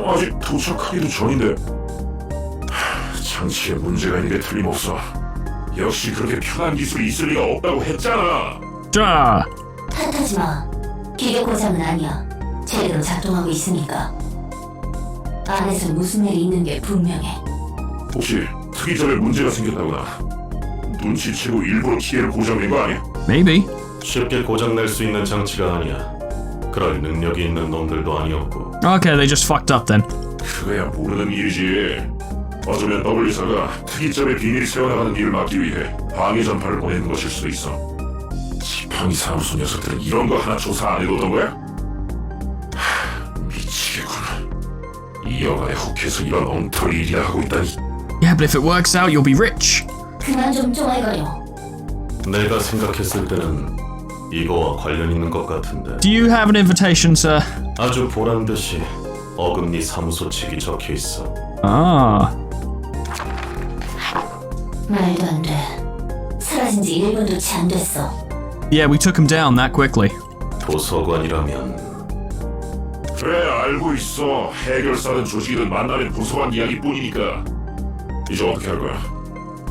아직 도착하기도 전인데. 장치에 문제가 있는 게 틀림없어. 역시 그렇게 편한 기술이 있을 리가 없다고 했잖아. Duh. 탓하지 마. 기계 고장은 아니야. 제대로 작동하고 있으니까. 안에서 무슨 일이 있는 게 분명해. 혹시 특이점에 문제가 생겼다거나 눈치채고 일부러 기계를 고장낸 거 아니야? Maybe. 쉽게 고장낼 수 있는 장치가 아니야. 그럴 능력이 있는 놈들도 아니었고. Okay, they just fucked up then. 그거야 모르는 일이지. 어쩌면 W사가 특이점의 비밀 세워나가는 일을 막기 위해 방해 전파를 보내는 것일 수도 있어. 지팡이 사무소 녀석들은 이런 거 하나 조사 안 해뒀던 거야? 미치겠군. 이 여가에 혹해서 이런 엉터리 일이나 하고 있다니. Yeah, but if it works out, you'll be rich. 그만 좀 쪼아거려. 내가 생각했을 때는 이거와 관련 있는 것 같은데. Do you have an invitation, sir? 아주 보란 듯이 어금니 사무소 책이 적혀 있어. Ah. 말도 안 돼. 사라진 지 1분도 채 안 됐어. Yeah, we took him down that quickly. 도서관이라면. 그래, 알고 있어. 해결사든 조직이든 만나면 도서관 이야기뿐이니까. 이제 어떻게 할 거야?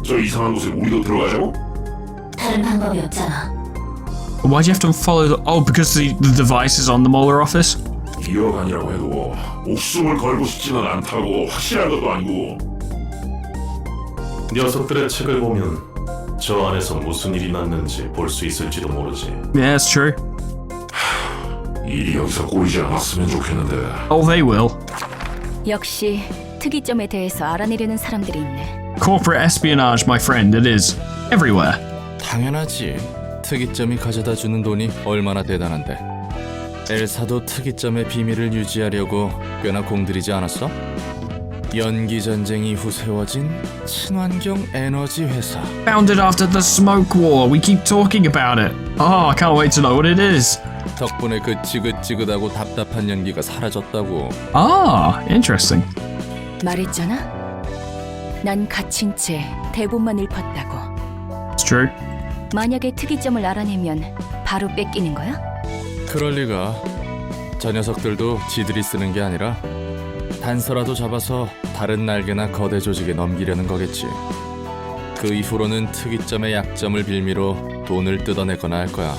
저 이상한 곳에 우리도 들어가자고? 다른 방법이 없잖아. Why do you have to follow the... Oh, because the device is on the Mueller office? 기억아니라고 해도 목숨을 걸고 싶지는 않다고. 확실한 것도 아니고. 녀석들의 책을 보면 저 안에서 무슨 일이 났는지 볼 수 있을지도 모르지. Yeah, it's true. 일이 여기서 꼬이지 않았으면 좋겠는데. Oh, they will. 역시 특이점에 대해서 알아내려는 사람들이 있네. Corporate espionage, my friend, it is. Everywhere. 당연하지. 특이점이 가져다주는 돈이 얼마나 대단한데. 엘사도 특이점의 비밀을 유지하려고 꽤나 공들이지 않았어? 연기 전쟁 이후 세워진 친환경 에너지 회사. Founded after the smoke war. We keep talking about it. Oh, I can't wait to know what it is. 덕분에 그 지긋지긋하고 답답한 연기가 사라졌다고. Ah, interesting. 말했잖아. 난 갇힌 채 대본만 읊었다고. It's true. 만약에 특이점을 알아내면 바로 뺏기는 거야? 그럴 리가. 저 녀석들도 지들이 쓰는 게 아니라 단서라도 잡아서 다른 날개나 거대 조직에 넘기려는 거겠지. 그 이후로는 특이점의 약점을 빌미로 돈을 뜯어내거나 할 거야.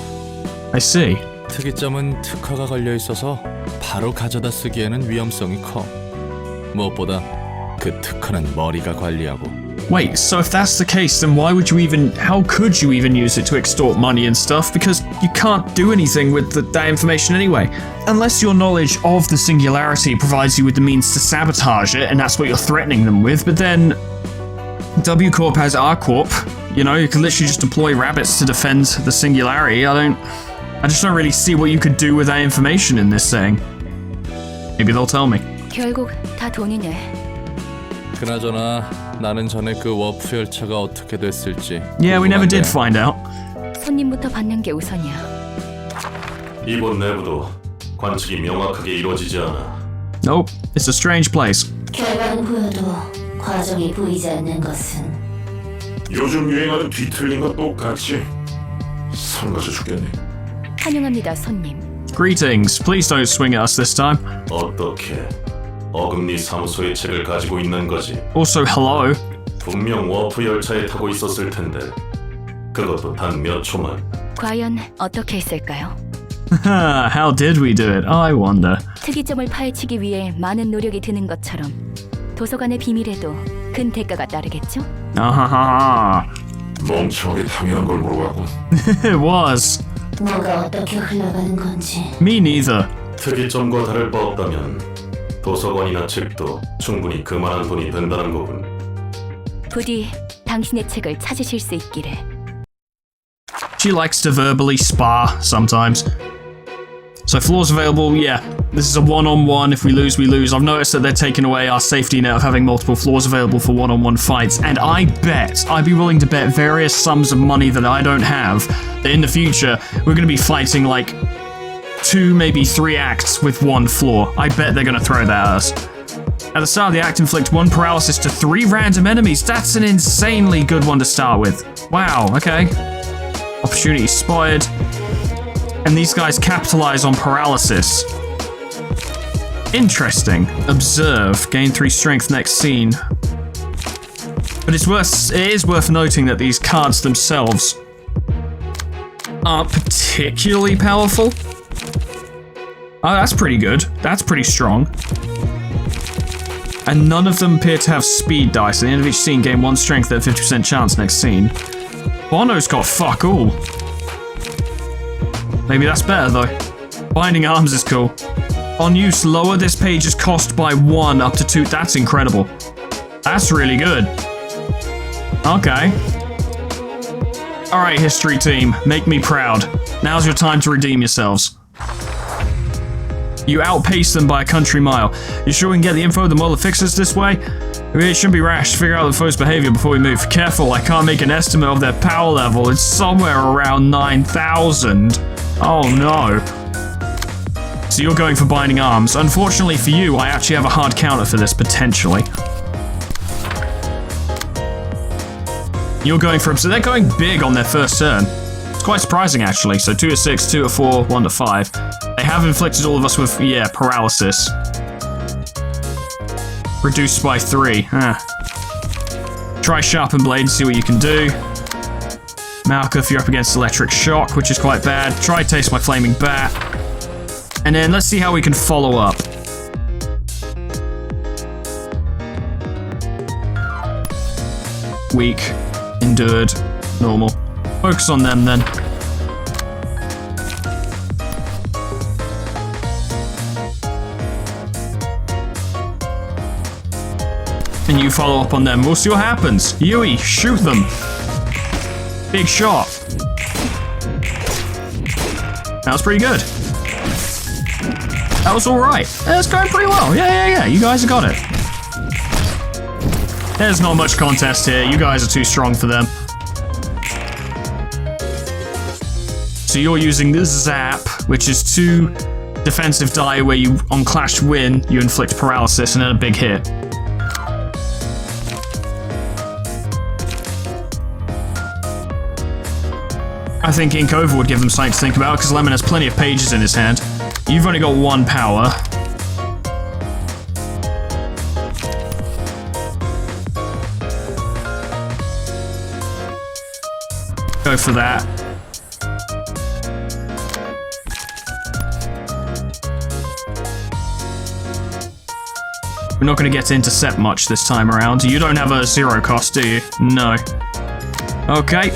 I see. 특이점은 특허가 걸려 있어서 바로 가져다 쓰기에는 위험성이 커. 무엇보다 그 특허는 머리가 관리하고. Wait, so if that's the case, then why would you even... How could you even use it to extort money and stuff? Because you can't do anything with that information anyway. Unless your knowledge of the singularity provides you with the means to sabotage it, and that's what you're threatening them with, but then... W Corp has R Corp. You know, you can literally just deploy rabbits to defend the singularity. I just don't really see what you could do with that information in this thing. Maybe they'll tell me. 결국 다 돈이네. 그나저나 나는 전에 그 워프 열차가 어떻게 됐을지. Yeah, we never did 궁금한데. find out. 손님부터 받는 게 우선이야. 이곳 내부도 관측이 명확하게 이루어지지 않아. Nope, it's a strange place. 결과는 보여도 과정이 보이지 않는 것은 요즘 유행하는 뒤틀린 것 똑같이. 성가셔 죽겠네. 환영합니다, 손님. Greetings, please don't swing at us this time. 어떻게 어금니 사무소의 책을 가지고 있는 거지? Also, hello. 분명 워프 열차에 타고 있었을 텐데 그것도 단 몇 초만. 과연 어떻게 했을까요? How did we do it? I wonder. 특이점을 파헤치기 위해 많은 노력이 드는 것처럼 도서관의 비밀에도 큰 대가가 따르겠죠? 아하하. 멍청하게 당연한 걸 물어봤군. It was. 뭐가 어떻게 흘러가는 건지 Me neither. 특이점과 다를 바 없다면 도서관이나 책도 충분히 그만한 돈이 된다는 거군. 부디 당신의 책을 찾으실 수 있기를. She likes to verbally spar sometimes. So floors available, yeah. This is a one-on-one. If we lose, we lose. I've noticed that they're taking away our safety net of having multiple floors available for one-on-one fights. And I'd be willing to bet various sums of money that I don't have, that in the future, we're going to be fighting like 2, maybe 3 acts with 1 floor. I bet they're going to throw that at us. At the start of the act, inflict 1 paralysis to 3 random enemies. That's an insanely good one to start with. Wow, okay. Opportunity spotted. And these guys capitalize on paralysis. Interesting. Observe. Gain 3 strength next scene. But it is worth noting that these cards themselves aren't particularly powerful. Oh, that's pretty good. That's pretty strong. And none of them appear to have speed dice. At the end of each scene, gain 1 strength at a 50% chance next scene. Bono's got fuck all. Maybe that's better though. Binding arms is cool. On use, lower this page's cost by 1 up to 2. That's incredible. That's really good. Okay. Alright, history team. Make me proud. Now's your time to redeem yourselves. You outpace them by a country mile. You sure we can get the info the Muller fixes this way? It shouldn't be rash to figure out the foe's behavior before we move. Careful, I can't make an estimate of their power level. It's somewhere around 9,000. Oh no. So you're going for binding arms. Unfortunately for you, I actually have a hard counter for this, potentially. You're going for... So they're going big on their first turn. It's quite surprising, actually. So 2 to 6, 2 to 4, 1 to 5. They have inflicted all of us with, yeah, paralysis. Reduced by 3. Try Sharpen Blade and see what you can do. Malkuth, you're up against Electric Shock, which is quite bad. Try Taste My Flaming Bat. And then let's see how we can follow up. Weak. Endured. Normal. Focus on them then. And you follow up on them. We'll see what happens. Yui, shoot them. Big shot. That was pretty good. That was alright. That's going pretty well. Yeah. You guys have got it. There's not much contest here. You guys are too strong for them. So you're using this Zap, which is 2 defensive die where you, on Clash win, you inflict paralysis and then a big hit. I think Ink Over would give them something to think about, because Lemon has plenty of pages in his hand. You've only got 1 power. Go for that. We're not going to get to intercept much this time around. You don't have a 0 cost, do you? No. Okay.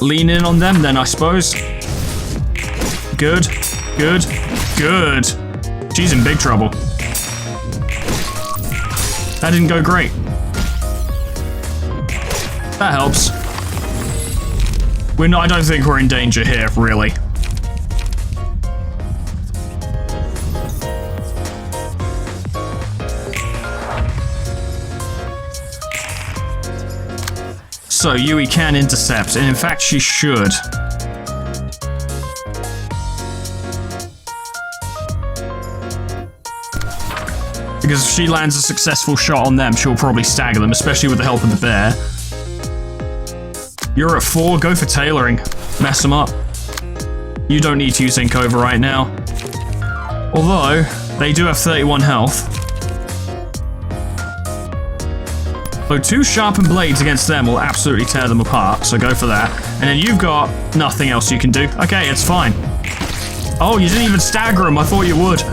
Lean in on them then, I suppose. Good. She's in big trouble. That didn't go great. That helps. I don't think we're in danger here, really. So Yui can intercept, and in fact she should. Because if she lands a successful shot on them, she'll probably stagger them, especially with the help of the bear. You're at 4, go for tailoring. Mess them up. You don't need to use Ink Over right now. Although, they do have 31 health. So 2 sharpened blades against them will absolutely tear them apart, so go for that. And then you've got nothing else you can do. Okay, it's fine. Oh, you didn't even stagger them, I thought you would.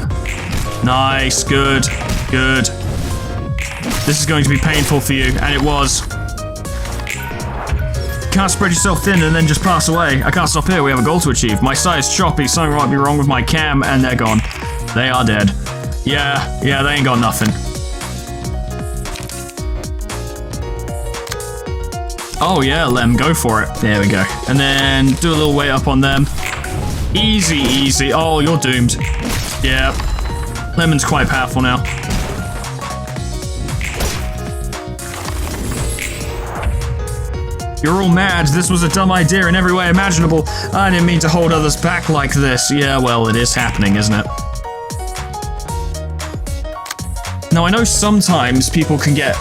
Nice, good. This is going to be painful for you, and it was. Can't spread yourself thin and then just pass away. I can't stop here, we have a goal to achieve. My sight is choppy, something might be wrong with my cam, and they're gone. They are dead. Yeah, they ain't got nothing. Oh yeah, Lem, go for it. There we go. And then do a little weight up on them. Easy, easy. Oh, you're doomed. Yeah. Lemon's quite powerful now. You're all mad. This was a dumb idea in every way imaginable. I didn't mean to hold others back like this. Yeah, well, it is happening, isn't it? Now, I know sometimes people can get,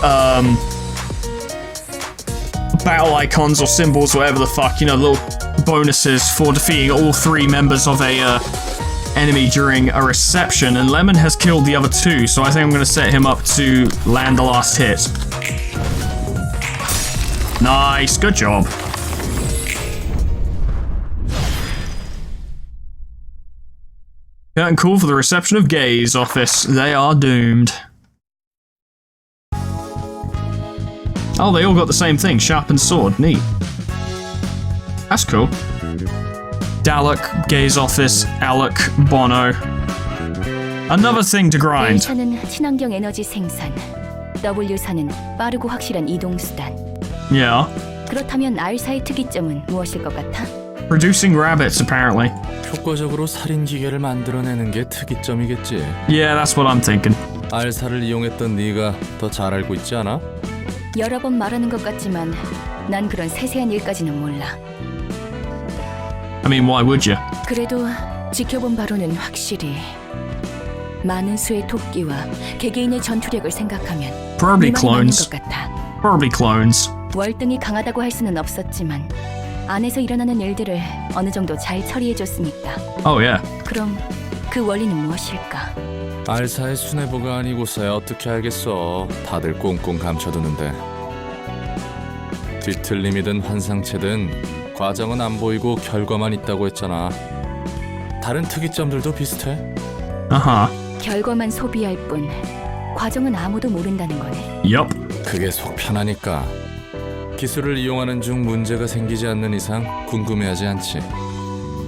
battle icons or symbols, whatever the fuck, you know, little bonuses for defeating all 3 members of a enemy during a reception, and Lemon has killed the other 2, so I think I'm going to set him up to land the last hit. Nice, good job. Curtain call for the reception of Gay's office. They are doomed. Oh, they all got the same thing, sharpened sword. Neat. That's cool. Dalek, Gay's office, Alec, Bono. Another thing to grind. A차는 친환경 에너지 생산, W사는 빠르고 확실한 이동 수단. Yeah. 그렇다면 R사의 특이점은 무엇일 것 같아? Producing rabbits, apparently. 효과적으로 살인 기계를 만들어내는 게 특이점이겠지. Yeah, that's what I'm thinking. 알사를 이용했던 네가 더 잘 알고 있지 않아? 여러 번 말하는 것 같지만 난 그런 세세한 일까지는 몰라. I mean, why would you? 그래도 지켜본 바로는 확실히 많은 수의 토끼와 개개인의 전투력을 생각하면 Probably 이만이 맞는 clones. 것 같아. Probably clones. 월등히 강하다고 할 수는 없었지만 안에서 일어나는 일들을 어느 정도 잘 처리해줬으니까. Oh, yeah. 그럼 그 원리는 무엇일까? 알사의 수뇌부가 아니고서야 어떻게 알겠어. 다들 꽁꽁 감춰두는데. 뒤틀림이든 환상체든 과정은 안 보이고 결과만 있다고 했잖아. 다른 특이점들도 비슷해. 결과만 소비할 뿐 과정은 아무도 모른다는 거네. Yup. 그게 속 편하니까. 기술을 이용하는 중 문제가 생기지 않는 이상 궁금해하지 않지.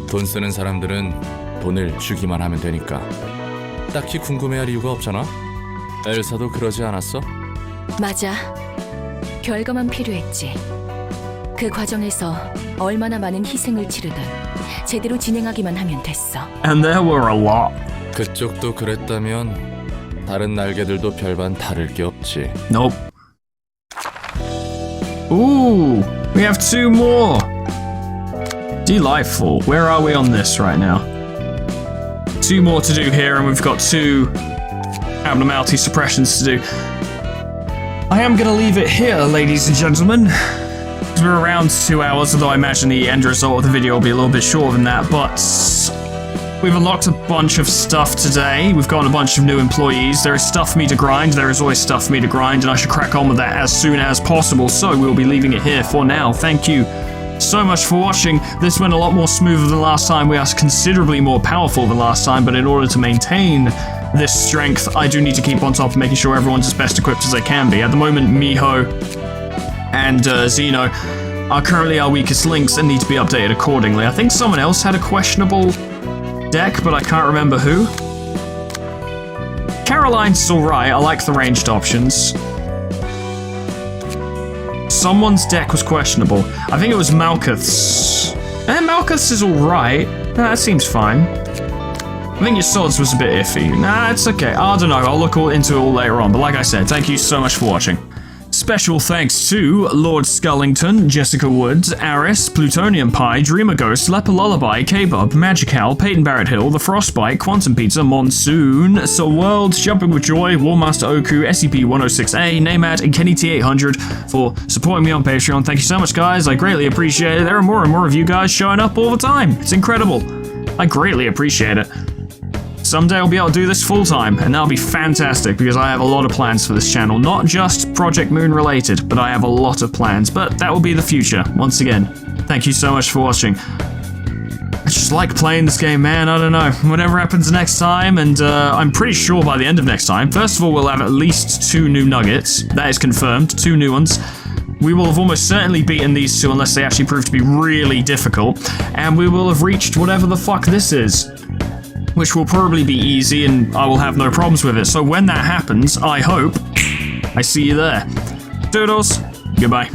돈 쓰는 사람들은 돈을 주기만 하면 되니까. 딱히 궁금해할 이유가 없잖아. 엘사도 그러지 않았어? 맞아. 결과만 필요했지. 그 과정에서 얼마나 많은 희생을 치르든 제대로 진행하기만 하면 됐어. And there were a lot. 그쪽도 그랬다면 다른 날개들도 별반 다를 게 없지. Nope. Ooh, we have 2 more. Delightful. Where are we on this right now? 2 more to do here, and we've got 2 abnormality suppressions to do. I am going to leave it here, ladies and gentlemen. We're around 2 hours, although I imagine the end result of the video will be a little bit shorter than that, but we've unlocked a bunch of stuff today. We've got a bunch of new employees. There is stuff for me to grind. There is always stuff for me to grind, and I should crack on with that as soon as possible, so we'll be leaving it here for now. Thank you so much for watching. This went a lot more smoother than last time. We are considerably more powerful than last time, but in order to maintain this strength, I do need to keep on top of making sure everyone's as best equipped as they can be. At the moment, Miho and Zeno are currently our weakest links and need to be updated accordingly. I think someone else had a questionable deck, but I can't remember who. Caroline's alright, I like the ranged options. Someone's deck was questionable. I think it was Malkuth's. Malkuth's is alright. That seems fine. I think your swords was a bit iffy. Nah, it's okay. I don't know, I'll look into it all later on. But like I said, thank you so much for watching. Special thanks to Lord Scullington, Jessica Woods, Aris, Plutonium Pie, Dreamer Ghost, Leper Lullaby, K-Bob, Magical, Peyton Barrett Hill, The Frostbite, Quantum Pizza, Monsoon, Soul World, Jumping with Joy, Warmaster Oku, SCP-106A, Namad, and Kenny T800 for supporting me on Patreon. Thank you so much, guys. I greatly appreciate it. There are more and more of you guys showing up all the time. It's incredible. I greatly appreciate it. Someday I'll be able to do this full-time, and that'll be fantastic because I have a lot of plans for this channel. Not just Project Moon related, but I have a lot of plans. But that will be the future. Once again, thank you so much for watching. I just like playing this game, man. I don't know. Whatever happens next time, and I'm pretty sure by the end of next time, first of all, we'll have at least 2 new nuggets. That is confirmed. 2 new ones. we will have almost certainly beaten these two unless they actually prove to be really difficult, and we will have reached whatever the fuck this is, which will probably be easy and I will have no problems with it. So when that happens, I hope I see you there. Doodles, goodbye.